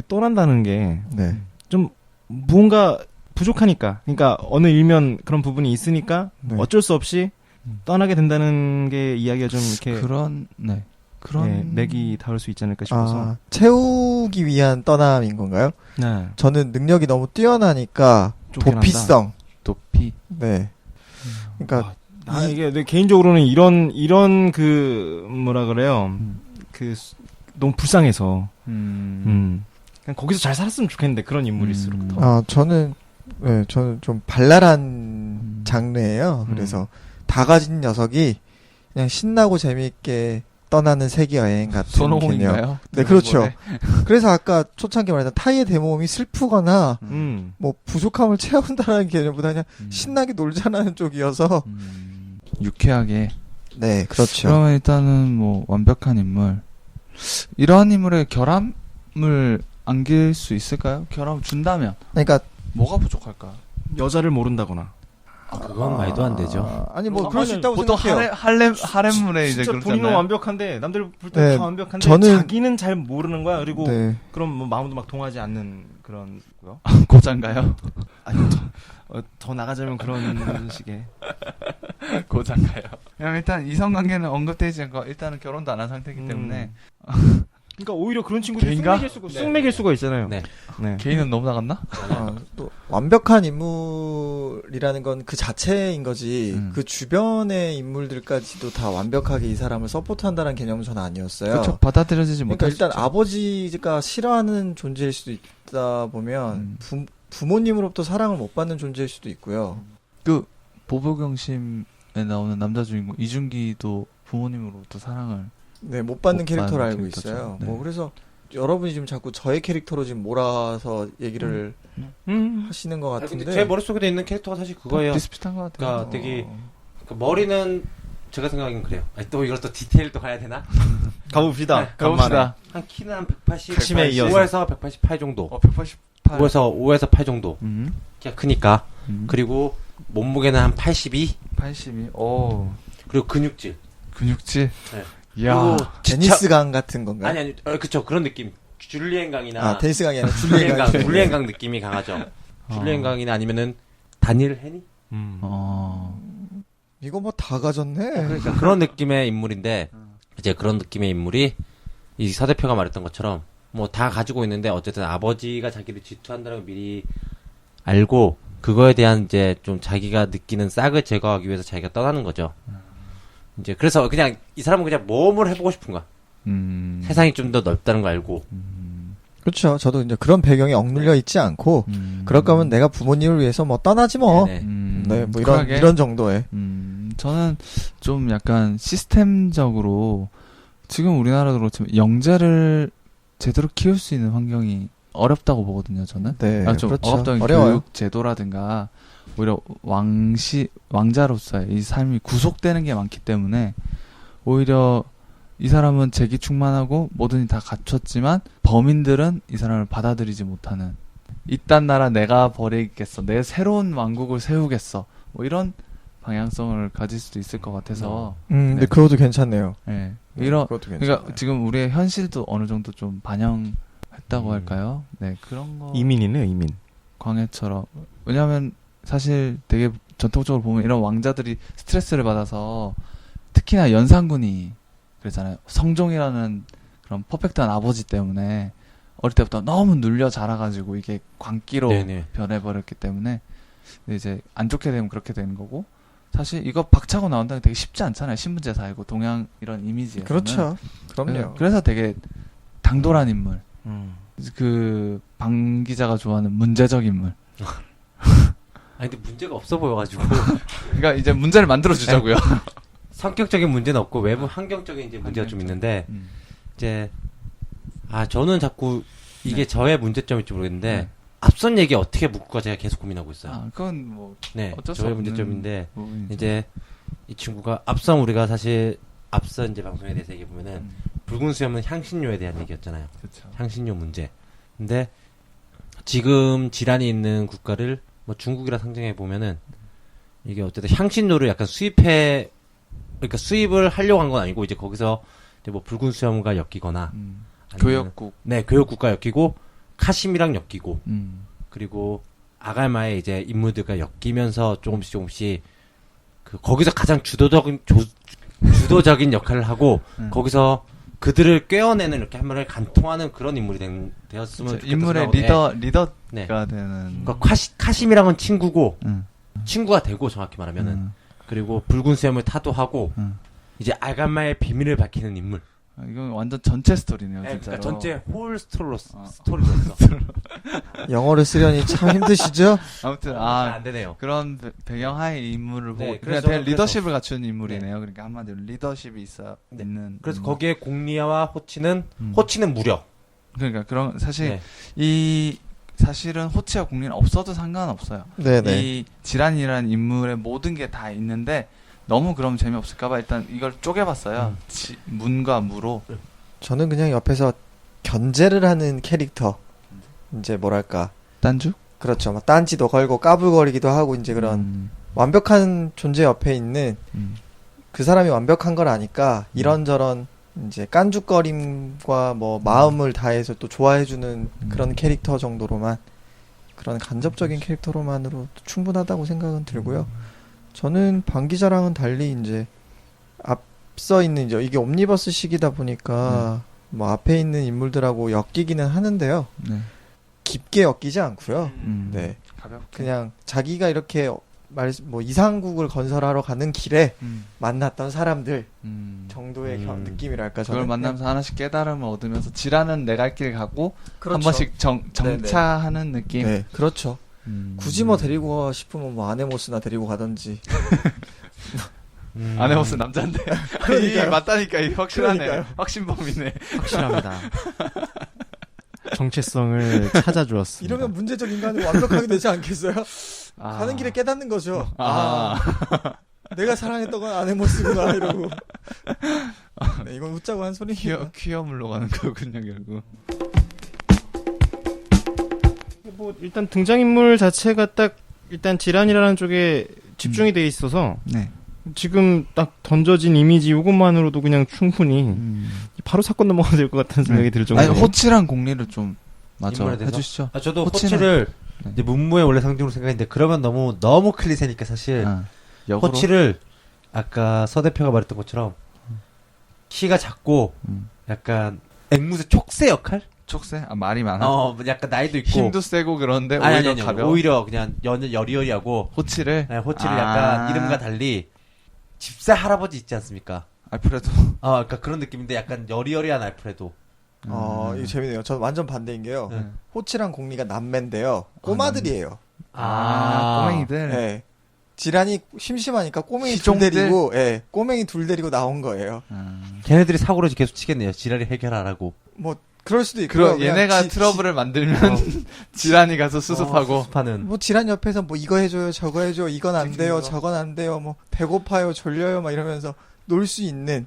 떠난다는 게 좀 무언가 부족하니까. 그러니까 어느 일면 그런 부분이 있으니까 어쩔 수 없이 떠나게 된다는 게 이야기가 좀 이렇게 그런 맥이 닿을 수 있지 않을까 싶어서 채우기 위한 떠남인 건가요? 네. 저는 능력이 너무 뛰어나니까 도피성. 도피. 네. 그러니까 이게 내 개인적으로는 이런 뭐라 그래요? 너무 불쌍해서 그냥 거기서 잘 살았으면 좋겠는데 그런 인물일수록 더. 저는 좀 발랄한 장르예요. 그래서 다 가진 녀석이 그냥 신나고 재미있게 떠나는 세계 여행 같은 손오공인가요? 네, 그렇죠. 그래서 아까 초창기 말했던 타이의 대모험이 슬프거나 뭐 부족함을 채운다라는 개념보다 그냥 신나게 놀자라는 쪽이어서 유쾌하게. 네, 그렇죠. 그러면 일단은 뭐 완벽한 인물. 이러한 인물의 결함을 안길 수 있을까요? 결함을 준다면. 그러니까 뭐가 부족할까? 여자를 모른다거나. 그건 말도 안 되죠. 아니 뭐 그럴 수 있다고 보통 생각해요. 하렘물에 이제 진짜 그렇잖아요. 본인은 완벽한데 남들 볼 때 네, 다 완벽한데 저는- 자기는 잘 모르는 거야. 그리고 네. 그럼 뭐 마음도 막 동하지 않는 그런 거요. 고장가요? 아니 더 나가자면 그런 식의 고장가요. 그냥 일단 이성관계는 언급되지 않고 일단은 결혼도 안 한 상태이기 때문에 그러니까 오히려 그런 친구들이 개인가? 쑥 매길 수가 있잖아요. 네. 개인은 너무 나갔나? 또 완벽한 인물이라는 건 그 자체인 거지 그 주변의 인물들까지도 다 완벽하게 이 사람을 서포트한다는 개념은 저는 아니었어요. 그렇죠. 받아들여지지 그러니까 못할 일단 수 있죠. 아버지가 싫어하는 존재일 수도 있다 보면 부모님으로부터 사랑을 못 받는 존재일 수도 있고요. 그 보보경심에 나오는 남자 주인공 이준기도 부모님으로부터 사랑을 네, 못 받는 못 캐릭터를 받는 알고 캐릭터죠. 있어요. 네. 뭐 그래서 여러분이 지금 자꾸 저의 캐릭터로 지금 몰아서 얘기를 하시는 것 같은데. 제 머릿속에 있는 캐릭터가 사실 그거예요. 비슷비슷한 것 같아요. 그러니까 되게 머리는 제가 생각하기엔 그래요. 아니, 또 이걸 또 디테일 또 가야 되나? 가봅시다. 가봅시다. 한 키는 한 180, 핵심에 이어서. 5에서 188 정도. 188. 5에서 8 정도. 키가 크니까. 그리고 몸무게는 한 82. 82. 오. 그리고 근육질. 근육질. 네. 야. 데니스 강 같은 건가요? 아니, 그쵸. 그런 느낌. 줄리엔 강이나. 아, 데니스 강이 아니라 줄리엔 강. 줄리엔 강 느낌이 강하죠. 줄리엔 강이나 아니면은 다니엘 헤니? 이거 뭐 다 가졌네. 그러니까 그런 느낌의 인물인데 이제 그런 느낌의 인물이 이 서 대표가 말했던 것처럼 뭐 다 가지고 있는데 어쨌든 아버지가 자기를 질투한다는 걸 미리 알고 그거에 대한 이제 좀 자기가 느끼는 싹을 제거하기 위해서 자기가 떠나는 거죠. 이제 그래서 그냥 이 사람은 그냥 모험을 해보고 싶은 거야. 세상이 좀 더 넓다는 걸 알고. 그렇죠. 저도 이제 그런 배경에 억눌려 있지 않고 그럴 거면 내가 부모님을 위해서 뭐 떠나지 뭐. 네네. 네, 뭐 쿨하게. 이런 정도의. 저는 좀 약간 시스템적으로 지금 우리나라도 그렇지만 영재를 제대로 키울 수 있는 환경이 어렵다고 보거든요, 저는. 네, 좀 그렇죠. 어렵다는 어려워요. 교육 제도라든가 오히려 왕자로서의 이 삶이 구속되는 게 많기 때문에 오히려 이 사람은 재기충만하고 뭐든지 다 갖췄지만 범인들은 이 사람을 받아들이지 못하는 이딴 나라 내가 버리겠어. 내 새로운 왕국을 세우겠어. 뭐 이런 방향성을 가질 수도 있을 것 같아서. 근데 네. 그것도 괜찮네요. 네. 이런 그것도 괜찮아요. 그러니까 지금 우리의 현실도 어느 정도 좀 반영할 했다고 할까요? 네, 그런 거. 이민이네, 이민. 광해처럼. 왜냐하면 사실 되게 전통적으로 보면 이런 왕자들이 스트레스를 받아서 특히나 연산군이 그랬잖아요. 성종이라는 그런 퍼펙트한 아버지 때문에 어릴 때부터 너무 눌려 자라가지고 이게 광기로 네네. 변해버렸기 때문에 이제 안 좋게 되면 그렇게 되는 거고 사실 이거 박차고 나온다는 게 되게 쉽지 않잖아요. 신분제 사회고 동양 이런 이미지에서는. 그렇죠. 그럼요. 그래서 되게 당돌한 인물. 그 방 기자가 좋아하는 문제적 인물. 아니 근데 문제가 없어 보여가지고. 그러니까 이제 문제를 만들어 주자고요. 성격적인 문제는 없고 외부 환경적인 이제 문제가 좀 있는데 이제 저는 자꾸 이게 저의 문제점일지 모르겠는데 앞선 얘기 어떻게 묶을까 제가 계속 고민하고 있어요. 그건 뭐 어쩔 수 저의 없는 문제점인데 이제 이 친구가 앞선 우리가 사실 앞선 이제 방송에 대해서 얘기해 보면은 붉은 수염은 향신료에 대한 얘기였잖아요. 그쵸. 향신료 문제. 근데 지금 질환이 있는 국가를 뭐 중국이라 상정해 보면은 이게 어쨌든 향신료를 약간 그러니까 수입을 하려고 한 건 아니고 이제 거기서 이제 뭐 붉은 수염과 엮이거나 교역국. 네, 교역국과 엮이고 카시미랑 엮이고 그리고 아갈마의 이제 인물들과 엮이면서 조금씩 그 거기서 가장 주도적인 역할을 하고 거기서 그들을 꿰어내는 이렇게 한 번에 간통하는 그런 인물이 되었으면 좋겠다. 인물의 리더가 되는. 그러니까 카시미랑은 친구고 친구가 되고 정확히 말하면은 그리고 붉은 수염을 타도하고 이제 아갈마의 비밀을 밝히는 인물. 이건 완전 전체 스토리네요, 네, 진짜로. 그러니까 전체 홀 스토리로서. 영어를 쓰려니 참 힘드시죠? 아무튼 안 되네요. 그런 배경하의 인물을 보고 그래서 리더십을 갖춘 인물이네요. 그러니까 한마디로 리더십이 있는. 그래서 거기에 공리아와 호치는 무력. 그러니까 그런 사실 사실은 호치와 공리는 없어도 상관없어요. 네네. 이 지란이라는 인물의 모든 게 다 있는데 너무 그럼 재미없을까봐 일단 이걸 쪼개봤어요. 문과 무로. 저는 그냥 옆에서 견제를 하는 캐릭터. 이제 뭐랄까. 딴주? 그렇죠. 막 딴지도 걸고 까불거리기도 하고 이제 그런 완벽한 존재 옆에 있는 그 사람이 완벽한 걸 아니까 이런저런 이제 깐죽거림과 뭐 마음을 다해서 또 좋아해주는 그런 캐릭터 정도로만 그런 간접적인 캐릭터로만으로 충분하다고 생각은 들고요. 저는 방기자랑은 달리 이제 앞서 있는 이제 이게 옴니버스 시기다 보니까 뭐 앞에 있는 인물들하고 엮이기는 하는데요. 깊게 엮이지 않고요. 네, 가볍게. 그냥 자기가 이렇게 뭐 이상국을 건설하러 가는 길에 만났던 사람들 정도의 느낌이랄까. 그걸 만나면서 하나씩 깨달음을 얻으면서 지라는 내 갈 길 가고 그렇죠. 한 번씩 정차하는 느낌. 네, 그렇죠. 굳이 뭐 데리고 싶으면 뭐 아네모스나 데리고 가든지. 아네모스 남자인데. 이게 맞다니까. 이게 확실하네. 그러니까요. 확신범이네. 확실합니다. 정체성을 찾아주었습니다. 이러면 문제적 인간이 완벽하게 되지 않겠어요? 가는 길에 깨닫는 거죠. 내가 사랑했던 건 아네모스구나 이러고. 네, 이건 웃자고 한 소리입니다. 퀴어물로 가는 거군요 결국. 뭐 일단 등장인물 자체가 딱 일단 지란이라는 쪽에 집중이 돼 있어서 지금 딱 던져진 이미지 이것만으로도 그냥 충분히 바로 사건 넘어가야 될 것 같다는 생각이 들 정도로. 아니 호치랑 공리를 좀 맞춰 해주시죠. 저도 호치를 이제 문무의 원래 상징으로 생각했는데 그러면 너무 클리셰니까 사실 호치를 아까 서 대표가 말했던 것처럼 키가 작고 약간 앵무새 촉새 역할? 촉새? 말이 많아. 약간 나이도 있고 힘도 세고 그런데 아니, 가벼워. 오히려 그냥 여리여리하고 호치를 약간 이름과 달리 집사 할아버지 있지 않습니까? 알프레도. 그러니까 그런 느낌인데 약간 여리여리한 알프레도. 이거 재밌네요. 전 완전 반대인 게요. 호치랑 공리가 남매인데요. 꼬마들이에요. 꼬맹이들. 네. 지란이 심심하니까 꼬맹이 둘 데리고, 꼬맹이 둘 데리고 나온 거예요. 걔네들이 사고를 계속 치겠네요. 지란이 해결하라고. 뭐 그럴 수도 있고요. 얘네가 트러블을 만들면 지란이 가서 수습하고. 수습하는. 뭐 지란 옆에서 뭐 이거 해줘요, 저거 해줘, 이건 안 돼요, 저건 안 돼요, 뭐 배고파요, 졸려요, 막 이러면서 놀 수 있는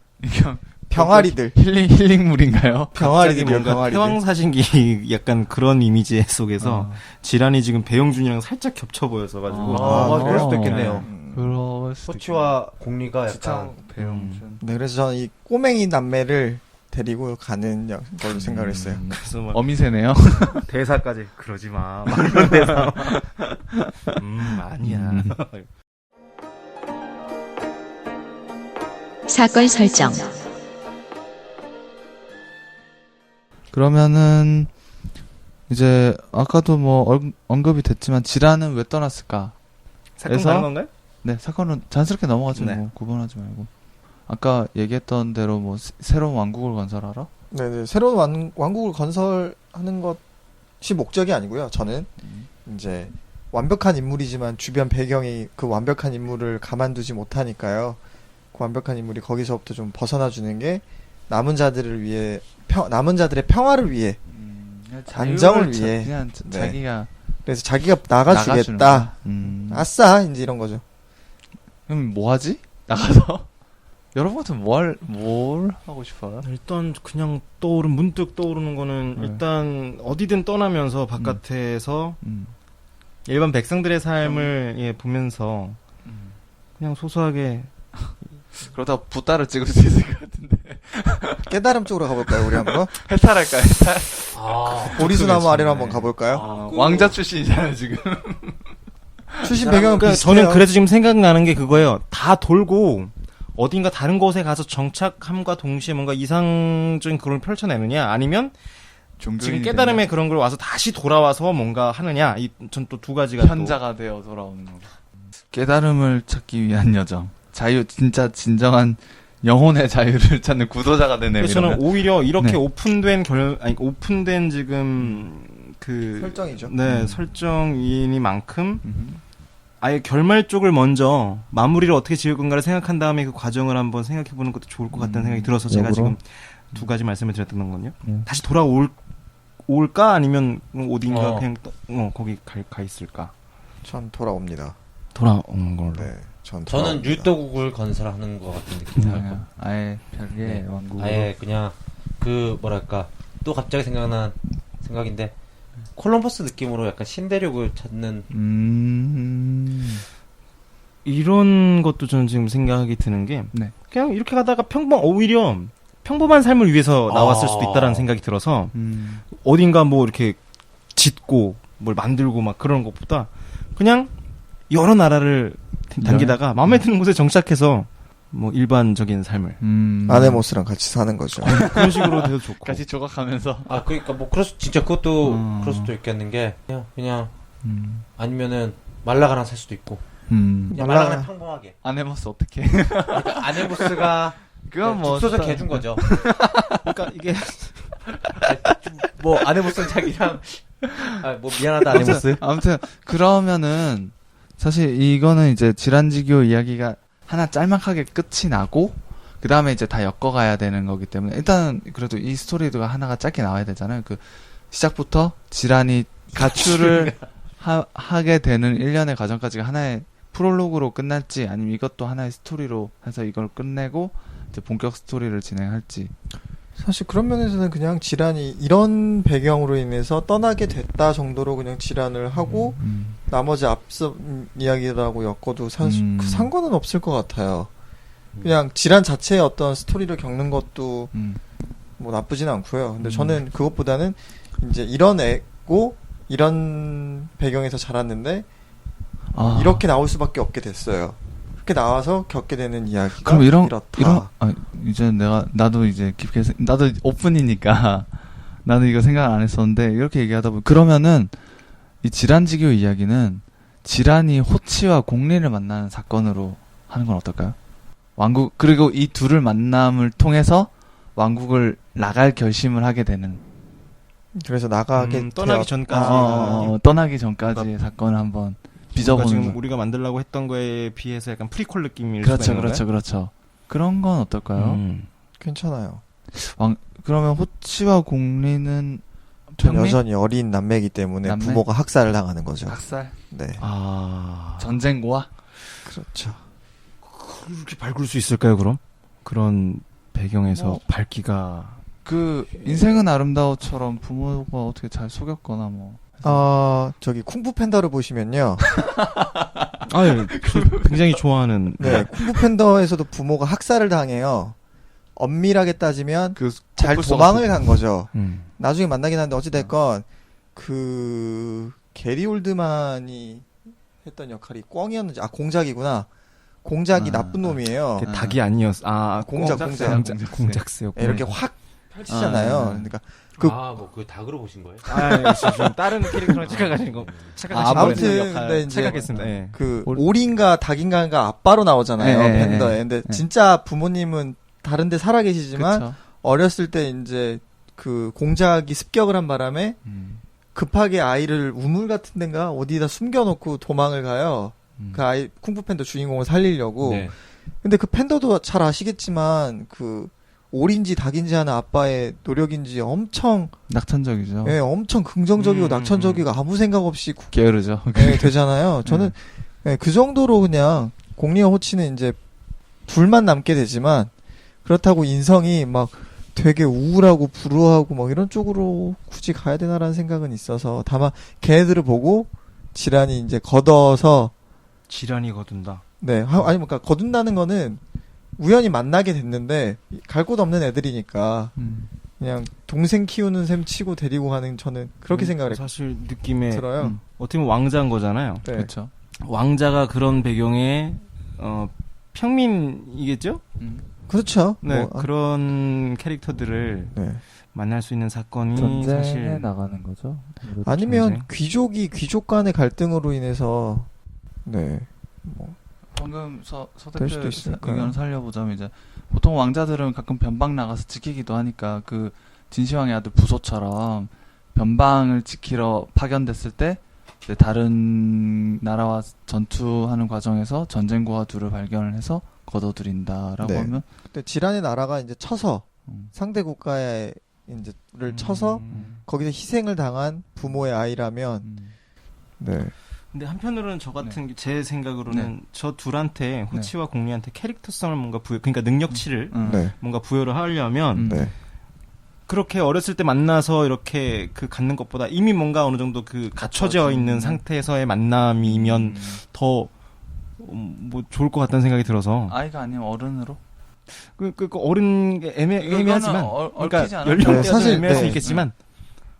병아리들. 힐링물인가요? 병아리들이요, 병아리들. 태왕사신기 약간 그런 이미지 속에서 지란이 지금 배용준이랑 살짝 겹쳐 보여서 가지고. 그럴 수도 있겠네요. 그럴 수도 호치와 공리가 약간 배용준. 네, 그래서 저는 이 꼬맹이 남매를 데리고 가는 걸로 생각을 했어요. 그래서 막 어미새네요. 대사까지 그러지 마. 막 이런 대사. 아니야. 사건 설정. 그러면은 이제 아까도 뭐 언급이 됐지만 지란은 왜 떠났을까? 사건 다른 건가요? 네, 사건은 자연스럽게 넘어가죠. 네. 뭐 구분하지 말고. 아까 얘기했던 대로 뭐 새로운 왕국을 건설하러? 네네. 새로운 왕국을 건설하는 것이 목적이 아니고요. 저는 이제 완벽한 인물이지만 주변 배경이 그 완벽한 인물을 가만두지 못하니까요. 그 완벽한 인물이 거기서부터 좀 벗어나 주는 게 남은 자들을 위해 남은 자들의 평화를 위해 안정을 위해 그냥 네. 자기가 그래서 자기가 나가주겠다. 아싸 이제 이런 거죠. 그럼 뭐 하지? 나가서 여러분 같은 뭘 하고 싶어요? 일단 그냥 문득 떠오르는 거는 일단 어디든 떠나면서 바깥에서 일반 백성들의 삶을 예, 보면서 그냥 소소하게 그러다 부따를 찍을 수 있을 것 같은데. 깨달음 쪽으로 가볼까요, 우리 한번? 해탈할까, 해탈? 보리수나무 아래로 한번 가볼까요? 왕자 출신이잖아요, 지금. 출신 배경은 그러니까 비슷해요. 저는 그래서 지금 생각나는 게 그거예요. 다 돌고 어딘가 다른 곳에 가서 정착함과 동시에 뭔가 이상적인 그걸 펼쳐내느냐, 아니면 지금 깨달음의 그런 걸 와서 다시 돌아와서 뭔가 하느냐, 전 또 두 가지가 현자가 되어 돌아오는 거. 깨달음을 찾기 위한 여정. 진짜 진정한 영혼의 자유를 찾는 구도자가 되네요. 그래서 저는 오히려 이렇게 네. 오픈된 지금 설정이죠. 네, 설정이니만큼 아예 결말 쪽을 먼저 마무리를 어떻게 지을 건가를 생각한 다음에 그 과정을 한번 생각해보는 것도 좋을 것 같다는 생각이 들어서 제가 지금 두 가지 말씀을 드렸던 거거든요. 다시 돌아올까 아니면 어딘가 그냥 거기 가 있을까? 전 돌아옵니다. 돌아오는 걸로. 네, 저는 율도국을 건설하는 것 같은 느낌이 들고 아예 별개의 왕국으로. 아예 그냥 뭐랄까 또 갑자기 생각난 생각인데 콜럼버스 느낌으로 약간 신대륙을 찾는 이런 것도 저는 지금 생각이 드는 게 네. 그냥 이렇게 가다가 오히려 평범한 삶을 위해서 나왔을 수도 있다라는 생각이 들어서 어딘가 뭐 이렇게 짓고 뭘 만들고 막 그런 것보다 그냥 여러 나라를 당기다가 마음에 드는 곳에 정착해서 뭐 일반적인 삶을 아네모스랑 같이 사는 거죠. 그런 식으로 돼도 좋고 같이 조각하면서. 그러니까 뭐 진짜 그것도 그럴 수도 있겠는 게 그냥 아니면은 말라가랑 살 수도 있고 그냥 말라가랑 평범하게. 아네모스 어떻게? 그러니까 아네모스가 그건 뭐 죽서적 해준 거죠. 그러니까 이게 뭐 아네모스는 자기랑 뭐 미안하다 아네모스. 아무튼 그러면은 사실 이거는 이제 지란지교 이야기가 하나 짤막하게 끝이 나고 그 다음에 이제 다 엮어가야 되는 거기 때문에 일단 그래도 이 스토리가 하나가 짧게 나와야 되잖아요. 그 시작부터 지란이 가출을 하게 되는 일련의 과정까지가 하나의 프롤로그로 끝날지 아니면 이것도 하나의 스토리로 해서 이걸 끝내고 이제 본격 스토리를 진행할지. 사실 그런 면에서는 그냥 지란이 이런 배경으로 인해서 떠나게 됐다 정도로 그냥 지란을 하고 나머지 앞서 이야기라고 엮어도 사실 상관은 없을 것 같아요. 그냥 지란 자체의 어떤 스토리를 겪는 것도 뭐 나쁘진 않고요. 근데 저는 그것보다는 이제 이런 애고 이런 배경에서 자랐는데 이렇게 나올 수밖에 없게 됐어요. 그렇게 나와서 겪게 되는 이야기가 그럼 이렇다. 이제 나도 이제 깊게 나도 오픈이니까 나는 이거 생각 안 했었는데 이렇게 얘기하다 보면 그러면은 이 지란지교 이야기는 지란이 호치와 공리를 만나는 사건으로 하는 건 어떨까요? 왕국 그리고 이 둘을 만남을 통해서 왕국을 나갈 결심을 하게 되는. 그래서 나가게 떠나기 전까지 떠나기 전까지의 사건을 한번 빚어보는 지금 거. 우리가 만들려고 했던 거에 비해서 약간 프리퀄 느낌일 수가 있는 거예요? 그렇죠. 그런 건 어떨까요? 괜찮아요. 그러면 호치와 공리는 여전히 어린 남매이기 때문에 부모가 학살을 당하는 거죠. 학살? 네. 전쟁고와? 그렇죠. 그렇게 밝을 수 있을까요, 그럼? 그런 배경에서 밝기가 인생은 아름다워처럼 부모가 어떻게 잘 속였거나 뭐. 저기 쿵푸 팬더를 보시면요. 굉장히 좋아하는. 네, 쿵푸 팬더에서도 부모가 학살을 당해요. 엄밀하게 따지면 잘 꺾을 수 도망을 없을 간 거죠. 음. 나중에 만나긴 하는데 어찌됐건 그 게리 올드만이 했던 역할이 꽝이었는지 공작이구나. 공작이 나쁜 놈이에요. 닭이 아니었어. 공작. 공작새요. 이렇게 확 펼치잖아요. 그러니까 그 닭으로 보신 거예요? 좀 다른 캐릭터랑 착각하신 거. 아무튼 근데 이제 착각했습니다. 네. 그 오리인가 닭인가가 아빠로 나오잖아요. 팬더에. 근데 진짜 부모님은 다른데 살아 계시지만 그쵸. 어렸을 때 이제 그 공작이 습격을 한 바람에 급하게 아이를 우물 같은 데인가 어디다 숨겨놓고 도망을 가요. 그 아이 쿵푸 팬더 주인공을 살리려고. 네. 근데 그 팬더도 잘 아시겠지만 그 오리인지 닭인지 하는 아빠의 노력인지 엄청 낙천적이죠. 예, 엄청 긍정적이고 낙천적이고 아무 생각 없이 게으르죠. 되잖아요. 저는 그 정도로 그냥 공리와 호치는 이제 둘만 남게 되지만 그렇다고 인성이 막 되게 우울하고 불우하고 막 이런 쪽으로 굳이 가야 되나라는 생각은 있어서 다만 걔네들을 보고 지란이 이제 걷어서 지란이 거둔다. 네, 아니 그러니까 거둔다는 거는 우연히 만나게 됐는데 갈 곳 없는 애들이니까 그냥 동생 키우는 셈 치고 데리고 가는 저는 그렇게 생각을 했어요. 사실 느낌에 들어요. 어떻게 보면 왕자인 거잖아요. 네. 그렇죠. 왕자가 그런 배경에 평민이겠죠? 그렇죠. 네, 그런 캐릭터들을 만날 수 있는 사건이 전쟁에 사실 나가는 거죠. 아니면 전쟁? 귀족이 귀족 간의 갈등으로 인해서 방금 서 될 대표 수도 있으니까요. 의견을 살려보자면 이제 보통 왕자들은 가끔 변방 나가서 지키기도 하니까 그 진시황의 아들 부소처럼 변방을 지키러 파견됐을 때 이제 다른 나라와 전투하는 과정에서 전쟁고와 둘을 발견을 해서 걷어들인다라고 네. 하면 근데 지란의 나라가 이제 쳐서 상대 국가에 이제를 쳐서 거기서 희생을 당한 부모의 아이라면 네. 근데 한편으로는 저 같은 제 생각으로는 저 둘한테 호치와 공리한테 캐릭터성을 뭔가 그러니까 능력치를 뭔가 부여를 하려면 그렇게 어렸을 때 만나서 이렇게 갖는 것보다 이미 뭔가 어느 정도 갖춰져 있는 상태에서의 만남이면 더 뭐 좋을 것 같다는 생각이 들어서 아이가 아니면 어른으로 그 어른 애매하지만 그러니까 연령대가 사실 애매할 수 있겠지만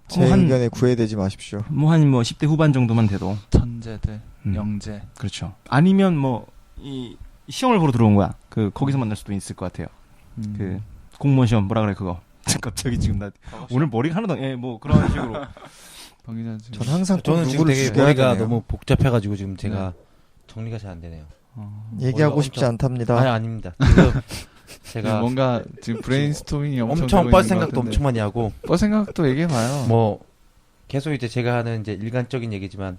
제 의견에 구애되지 마십시오. 한 10대 후반 정도만 돼도 천재들 영재 그렇죠. 아니면 이 시험을 보러 들어온 거야. 거기서 만날 수도 있을 것 같아요. 그 공무원 시험 뭐라 그래 그거. 갑자기 지금 나 오늘 머리가 하나도 그런 식으로. 전 항상 저는 지금 되게 죽여야 머리가 되네요. 너무 복잡해가지고 지금 제가 정리가 잘 안 되네요. 얘기하고 싶지 않답니다. 아닙니다. 지금 제가 뭔가 지금 브레인스토밍이 엄청 뻘 생각도 엄청 많이 하고 뻘 생각도 얘기해봐요. 계속 이제 제가 하는 이제 일관적인 얘기지만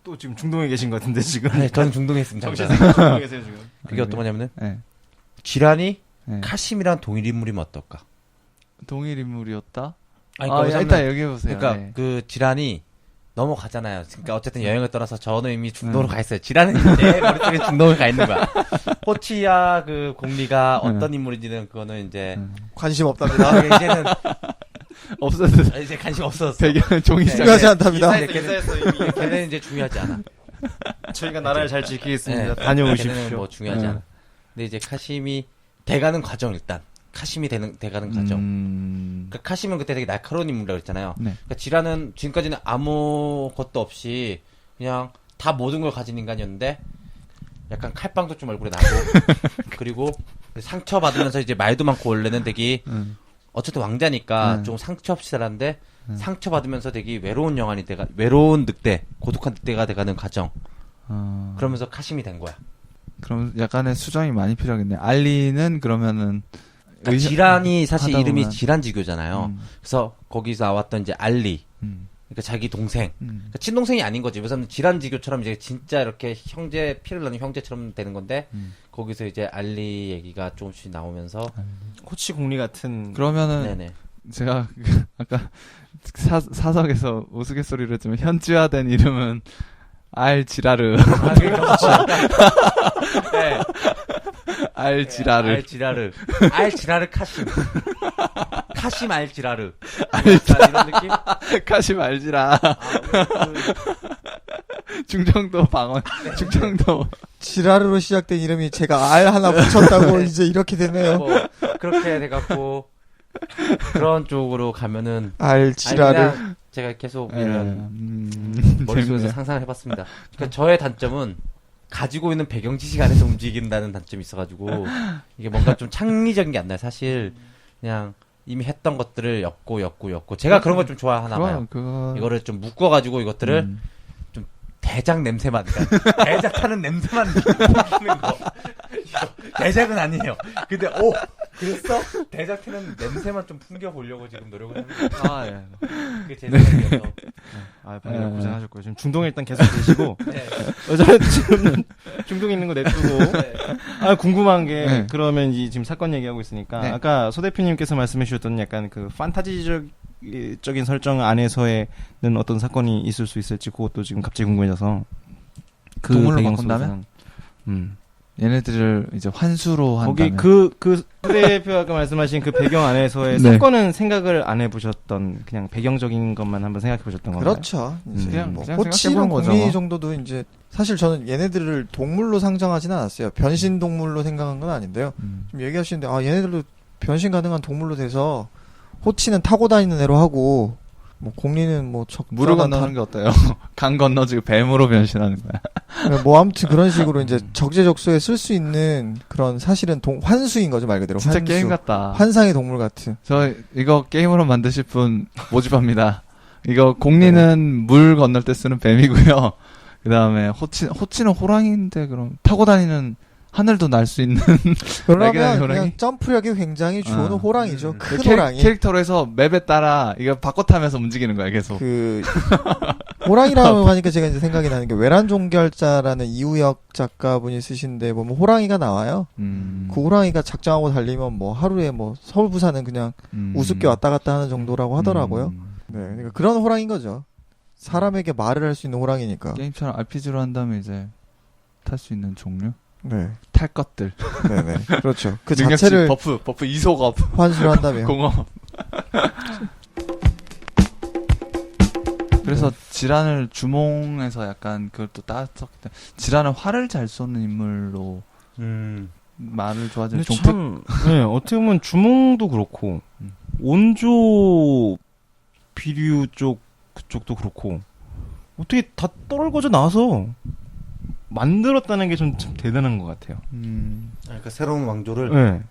또 지금 중동에 계신 것 같은데 지금. 저는 중동에 있습니다. 중동에 계세요 지금. 그게 어떤 거냐면은 지란이 카심이랑 동일 인물이면 어떨까? 동일 인물이었다? 거기서는 일단 얘기해보세요. 그러니까 그 지란이 넘어가잖아요. 그러니까 어쨌든 여행을 떠나서 저는 이미 중동으로 가 있어요. 지란은 이제 머릿속에 중동에 가 있는 거야. 호치야 그 공리가 어떤 인물인지는 그거는 이제 관심 없답니다. 이제는 없었어. 이제 관심 없었어. 배경 종이 중요하지 않답니다. 기사에서 이미 걔는 이제 중요하지 않아. 저희가 나라를 잘 지키겠습니다. 걔는 다녀오십시오. 중요하지 않아. 근데 이제 카심이 돼가는 과정 일단. 카심이 돼가는 과정. 그러니까 카심은 그때 되게 날카로운 인물이라고 했잖아요. 그러니까 지란은 지금까지는 아무것도 없이 그냥 다 모든 걸 가진 인간이었는데 약간 칼빵도 좀 얼굴에 나고 그리고 상처 받으면서 이제 말도 많고 원래는 되게 어쨌든 왕자니까 좀 상처 없이 살았는데 상처 받으면서 되게 외로운 외로운 늑대, 고독한 늑대가 돼가는 과정. 그러면서 카심이 된 거야. 그럼 약간의 수정이 많이 필요하겠네. 알리는 그러면은 그러니까 지란이 사실 이름이 지란지교잖아요. 그래서 거기서 나왔던 이제 알리, 그러니까 자기 동생, 그러니까 친동생이 아닌 거지. 왜냐면 지란지교처럼 이제 진짜 이렇게 피를 나는 형제처럼 되는 건데 거기서 이제 알리 얘기가 조금씩 나오면서 호치 공리 같은. 그러면은 제가 아까 사석에서 우스갯소리로 했지만 현지화된 이름은 알지라르. 네. 알지라르. 알지라르 카심. 카심 알지라르. 이런 느낌? 카심 알지라. 중정도 방언. 중정도. 지라르로 시작된 이름이 제가 알 하나 붙였다고 이제 이렇게 되네요. 뭐 그렇게 돼갖고 그런 쪽으로 가면은 알 지라르. 제가 계속 이런 머릿속에서 상상을 해봤습니다. 그러니까 저의 단점은 가지고 있는 배경 지식 안에서 움직인다는 단점이 있어가지고 이게 뭔가 좀 창의적인 게 안 나요. 사실 그냥 이미 했던 것들을 엮고 제가 그런 걸 좀 좋아하나 봐요. 이거를 좀 묶어가지고 이것들을 좀 대작 냄새만, 그러니까 대작 타는 냄새만 느끼는 거. 대작은 아니에요. 근데 그랬어? 대작 타는 냄새만 좀 풍겨보려고 지금 노력을 합니다. 예. 그게 제 생각이어서. 방금 고생하셨고요. 지금 중동에 일단 계속 계시고. 네. 지금 중동에 있는 거 냅두고. 네. 궁금한 게, 그러면 지금 사건 얘기하고 있으니까. 네. 아까 소 대표님께서 말씀해 주셨던 약간 그 판타지적인 설정 안에서는 어떤 사건이 있을 수 있을지 그것도 지금 갑자기 궁금해져서. 그 동물로 바꾼다면? 얘네들을 이제 환수로 한다면 거기 그 대표 아까 말씀하신 그 배경 안에서의 사건은 생각을 안 해보셨던 그냥 배경적인 것만 한번 생각해 보셨던 건가요? 그렇죠. 그냥 호치랑 공리 정도도 이제 사실 저는 얘네들을 동물로 상정하지는 않았어요. 변신 동물로 생각한 건 아닌데요. 좀 얘기하시는데 얘네들도 변신 가능한 동물로 돼서 호치는 타고 다니는 애로 하고 뭐 공리는 뭐 물을 건너는 게 어때요? 강 건너지고 뱀으로 변신하는 거야. 뭐 아무튼 그런 식으로 이제 적재적소에 쓸 수 있는 그런 사실은 환수인 거죠, 말 그대로. 진짜 환수. 게임 같다. 환상의 동물 같은. 저 이거 게임으로 만드실 분 모집합니다. 이거 공리는 물 건널 때 쓰는 뱀이고요. 그 다음에 호치는 호랑이인데 그럼 타고 다니는 하늘도 날 수 있는 그러면 그냥 점프력이 굉장히 좋은 호랑이죠. 큰 호랑이. 캐릭터로 해서 맵에 따라 이거 바꿔 타면서 움직이는 거야 계속. 호랑이라고 하니까 제가 이제 생각이 나는 게 외란종결자라는 이우혁 작가분이 쓰신데 보면 호랑이가 나와요. 그 호랑이가 작정하고 달리면 뭐 하루에 뭐 서울 부산은 그냥 우습게 왔다 갔다 하는 정도라고 하더라고요. 네, 그러니까 그런 호랑이인 거죠. 사람에게 말을 할 수 있는 호랑이니까. 게임처럼 RPG로 한다면 이제 탈 수 있는 종류. 네. 탈 것들. 네네. 그렇죠. 그 자체를 버프 이소업 환수를 한다면. 공업. 그래서 질환을 주몽에서 약간 그걸 또 따졌기 때문에 질환을 활을 잘 쏘는 인물로 말을 좋아하는 종특. 네, 어떻게 보면 주몽도 그렇고 온조 비류 그쪽도 그렇고 어떻게 다 떨궈져 나와서 만들었다는 게 좀 대단한 것 같아요. 그러니까 새로운 왕조를. 네.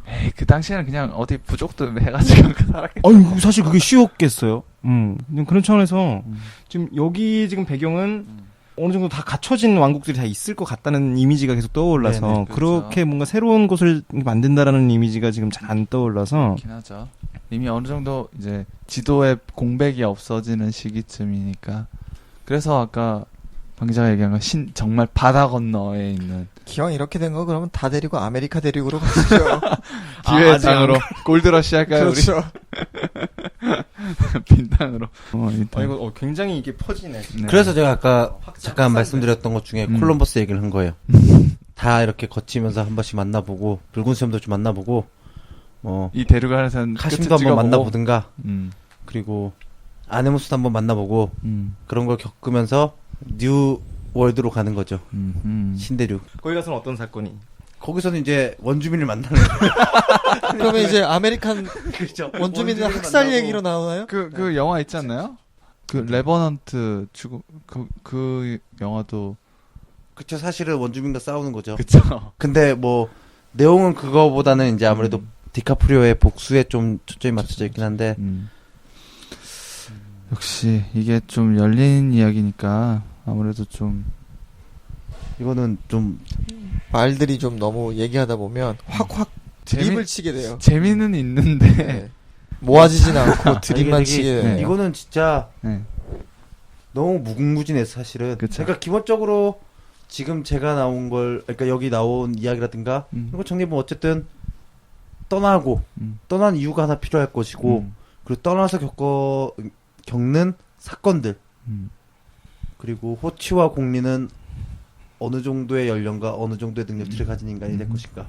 에이, 그 당시에는 그냥 어디 부족도 해가지고 살았겠지. 아유, 사실 그게 쉬웠겠어요. 그런 차원에서 지금 여기 지금 배경은 어느 정도 다 갖춰진 왕국들이 다 있을 것 같다는 이미지가 계속 떠올라서 네네, 그렇죠. 그렇게 뭔가 새로운 곳을 만든다라는 이미지가 지금 잘 안 떠올라서. 그렇긴 하죠. 이미 어느 정도 이제 지도에 공백이 없어지는 시기쯤이니까. 그래서 아까 방 기자가 얘기한 건 정말 바다 건너에 있는. 기왕 이렇게 된 거 그러면 다 데리고 아메리카 대륙으로 가시죠. 기회의 땅으로 골드러시 할까요? 그렇죠. 우리? 빈 땅으로. 이거 굉장히 이게 퍼지네. 네. 그래서 제가 아까 잠깐 말씀드렸던 것 중에 콜럼버스 얘기를 한 거예요. 다 이렇게 거치면서 한 번씩 만나보고 붉은 수염도 좀 만나보고 이 대륙 안에서는 카심도 한번 만나보든가 그리고 아네모스도 한번 만나보고 그런 걸 겪으면서 뉴 월드로 가는 거죠. 신대륙. 거기 가서는 어떤 사건이? 거기서는 이제 원주민을 만나는 그러면 이제 아메리칸 그렇죠. 원주민들 학살 얘기로 나오나요? 그 영화 있지 않나요? 그 레버넌트 그 영화도 그쵸. 사실은 원주민과 싸우는 거죠. 그쵸. 근데 뭐 내용은 그거보다는 이제 아무래도 디카프리오의 복수에 좀 초점이 맞춰져 있긴 한데 역시 이게 좀 열린 이야기니까 아무래도 좀 이거는 좀 말들이 좀 너무 얘기하다 보면 확 드립을 치게 돼요. 재미는 있는데 네. 모아지진 않고 드립만 치게 돼요. 이거는 진짜 너무 무궁무진해서 사실은. 그쵸. 그러니까 기본적으로 지금 제가 나온 걸 그러니까 여기 나온 이야기라든가 이거 정리해보면 어쨌든 떠나고 떠난 이유가 하나 필요할 것이고 그리고 떠나서 겪는 사건들 그리고 호치와 공리는 어느 정도의 연령과 어느 정도의 능력치를 가진 인간이 될 것인가.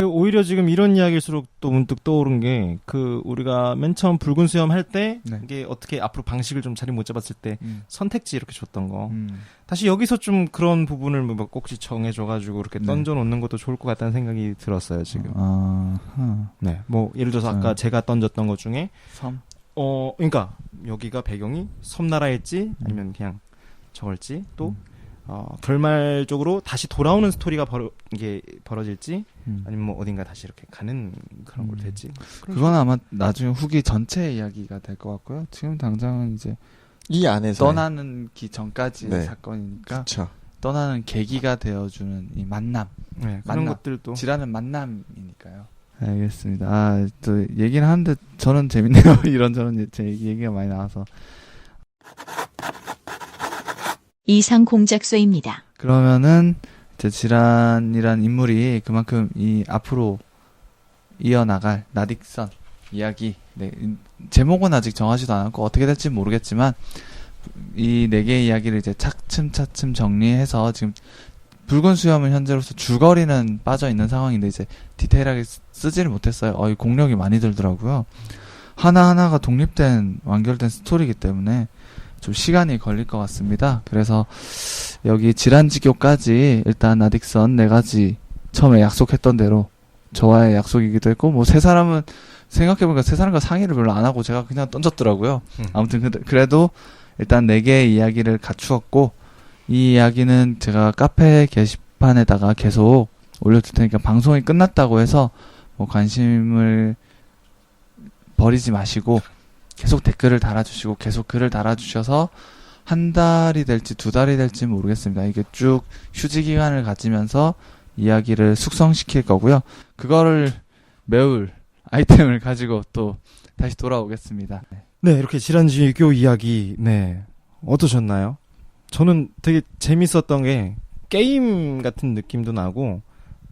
오히려 지금 이런 이야기일수록 또 문득 떠오른 게 우리가 맨 처음 붉은 수염 할 때 이게 어떻게 앞으로 방식을 좀 자리 못 잡았을 때 선택지 이렇게 줬던 거 다시 여기서 좀 그런 부분을 뭐 꼭지 정해줘가지고 이렇게 던져놓는 것도 좋을 것 같다는 생각이 들었어요 지금. 네, 뭐 예를 들어서 아까 제가 던졌던 것 중에 섬. 그러니까 여기가 배경이 섬나라일지 아니면 그냥 저걸지 또. 결말적으로 다시 돌아오는 스토리가 이게 벌어질지 아니면 뭐 어딘가 다시 이렇게 가는 그런 걸 될지 그건 아마 나중에 후기 전체 이야기가 될 것 같고요. 지금 당장은 이제 이 안에서 떠나는 기 전까지의 네. 사건이니까 그쵸. 떠나는 계기가 되어주는 이 만남, 네, 그런 것들도 지라는 만남이니까요. 알겠습니다. 또 얘기는 하는데 저는 재밌네요. 이런저런 제 얘기가 많이 나와서. 이상 공작소입니다. 그러면은 이제 지란이란 인물이 그만큼 이 앞으로 이어나갈 나딕선 이야기, 네, 제목은 아직 정하지도 않았고 어떻게 될지 모르겠지만 이 4개의 이야기를 이제 차츰차츰 정리해서 지금 붉은 수염은 현재로서 줄거리는 빠져 있는 상황인데 이제 디테일하게 쓰지를 못했어요. 이 공력이 많이 들더라고요. 하나하나가 독립된 완결된 스토리이기 때문에 좀 시간이 걸릴 것 같습니다. 그래서 여기 지란지교까지 일단 나딕선 4가지 처음에 약속했던 대로 저와의 약속이기도 했고 뭐 세 사람은 생각해보니까 세 사람과 상의를 별로 안 하고 제가 그냥 던졌더라고요. 아무튼 그래도 일단 4개의 이야기를 갖추었고 이 이야기는 제가 카페 게시판에다가 계속 올려둘 테니까 방송이 끝났다고 해서 뭐 관심을 버리지 마시고 계속 댓글을 달아주시고 계속 글을 달아주셔서 한 달이 될지 2달이 될지 모르겠습니다. 이게 쭉 휴지 기간을 가지면서 이야기를 숙성시킬 거고요. 그거를 메울 아이템을 가지고 또 다시 돌아오겠습니다. 네, 이렇게 지란지교 이야기 네 어떠셨나요? 저는 되게 재밌었던 게 게임 같은 느낌도 나고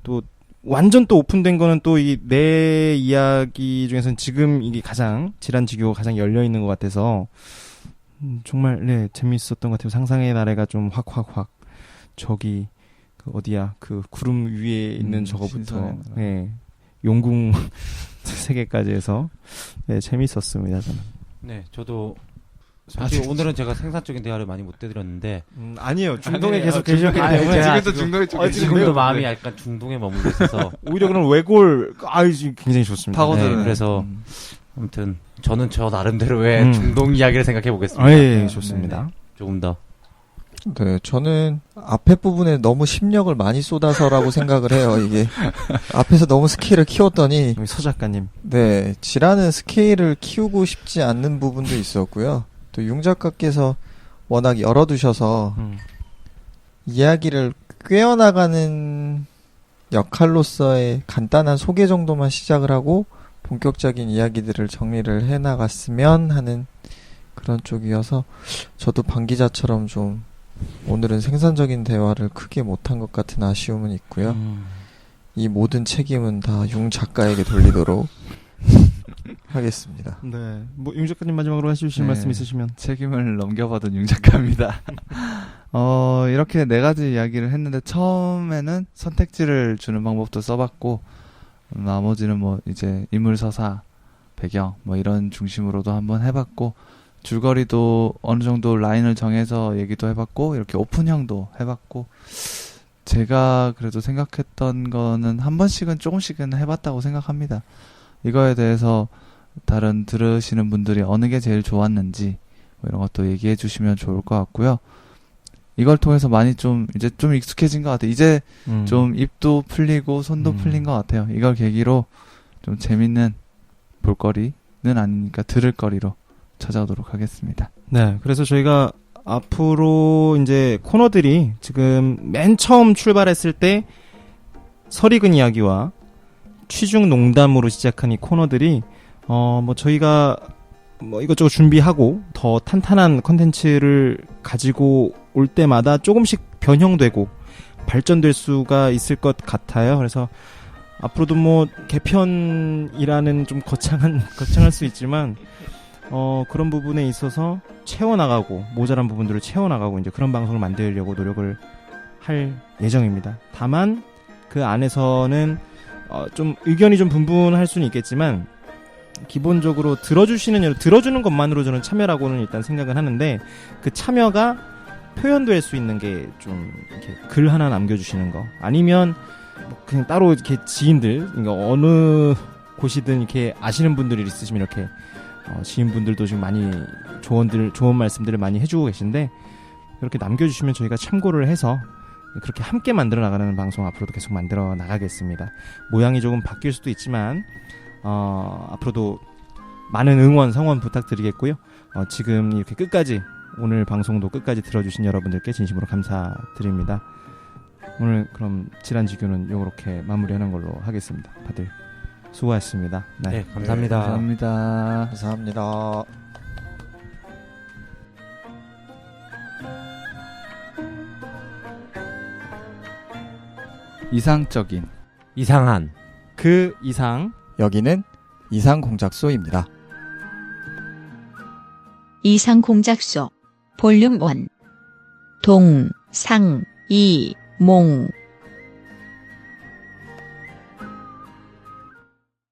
또 완전 또 오픈된 거는 또 이 내 이야기 중에서는 지금 이게 가장 지란지교가 가장 열려 있는 것 같아서 정말 네 재밌었던 것 같아요. 상상의 나래가 좀 확 저기 그 어디야 그 구름 위에 있는 저거부터 네 용궁 세계까지 해서 네 재밌었습니다 저는. 네 저도 사실 오늘은 제가 생산적인 대화를 많이 못 해드렸는데 아니에요 중동에 계속 계셨기 때문에 지금도 중동에 좀 지금도 마음이 약간 중동에 머물러 있어서 오히려 그런 외골 굉장히 좋습니다. 파고드는 네, 그래서 아무튼 저는 저 나름대로의 중동 이야기를 생각해 보겠습니다. 예, 좋습니다. 네네. 조금 더. 네, 저는 앞에 부분에 너무 심력을 많이 쏟아서라고 생각을 해요. 이게 앞에서 너무 스케일을 키웠더니 여기 서 작가님. 네, 지라는 스케일을 키우고 싶지 않는 부분도 있었고요. 또 융 작가께서 워낙 열어두셔서 이야기를 꿰어나가는 역할로서의 간단한 소개 정도만 시작을 하고 본격적인 이야기들을 정리를 해나갔으면 하는 그런 쪽이어서 저도 방 기자처럼 좀 오늘은 생산적인 대화를 크게 못한 것 같은 아쉬움은 있고요. 이 모든 책임은 다 융 작가에게 돌리도록 하겠습니다. 네, 뭐 융 작가님 마지막으로 해주실 말씀 있으시면. 책임을 넘겨받은 융 작가입니다. 이렇게 4가지 이야기를 했는데 처음에는 선택지를 주는 방법도 써봤고 나머지는 뭐 이제 인물 서사, 배경 뭐 이런 중심으로도 한번 해봤고 줄거리도 어느 정도 라인을 정해서 얘기도 해봤고 이렇게 오픈형도 해봤고 제가 그래도 생각했던 거는 한 번씩은 조금씩은 해봤다고 생각합니다. 이거에 대해서 다른 들으시는 분들이 어느 게 제일 좋았는지 뭐 이런 것도 얘기해 주시면 좋을 것 같고요. 이걸 통해서 많이 이제 좀 익숙해진 것 같아요. 이제 좀 입도 풀리고 손도 풀린 것 같아요. 이걸 계기로 좀 재밌는 볼거리는 아니니까 들을 거리로 찾아오도록 하겠습니다. 네, 그래서 저희가 앞으로 이제 코너들이 지금 맨 처음 출발했을 때 설익은 이야기와 취중 농담으로 시작한 이 코너들이 뭐 저희가 뭐 이것저것 준비하고 더 탄탄한 컨텐츠를 가지고 올 때마다 조금씩 변형되고 발전될 수가 있을 것 같아요. 그래서 앞으로도 뭐 개편이라는 좀 거창할 수 있지만 그런 부분에 있어서 채워나가고 모자란 부분들을 채워나가고 이제 그런 방송을 만들려고 노력을 할 예정입니다. 다만 그 안에서는 좀 의견이 좀 분분할 수는 있겠지만 기본적으로 들어주는 것만으로 저는 참여라고는 일단 생각은 하는데 그 참여가 표현될 수 있는 게 좀 이렇게 글 하나 남겨주시는 거 아니면 뭐 그냥 따로 이렇게 지인들 그러니까 어느 곳이든 이렇게 아시는 분들이 있으시면 이렇게 지인분들도 지금 많이 좋은 말씀들을 많이 해주고 계신데 이렇게 남겨주시면 저희가 참고를 해서 그렇게 함께 만들어 나가는 방송 앞으로도 계속 만들어 나가겠습니다. 모양이 조금 바뀔 수도 있지만 앞으로도 많은 응원, 성원 부탁드리겠고요. 지금 이렇게 끝까지 오늘 방송도 끝까지 들어주신 여러분들께 진심으로 감사드립니다. 오늘 그럼 질환지교는 이렇게 마무리하는 걸로 하겠습니다. 다들 수고하셨습니다. 네, 감사합니다. 감사합니다. 감사합니다. 이상적인 이상한 그 이상 여기는 이상 공작소입니다. 이상 공작소 볼륨 1 동, 상, 이, 몽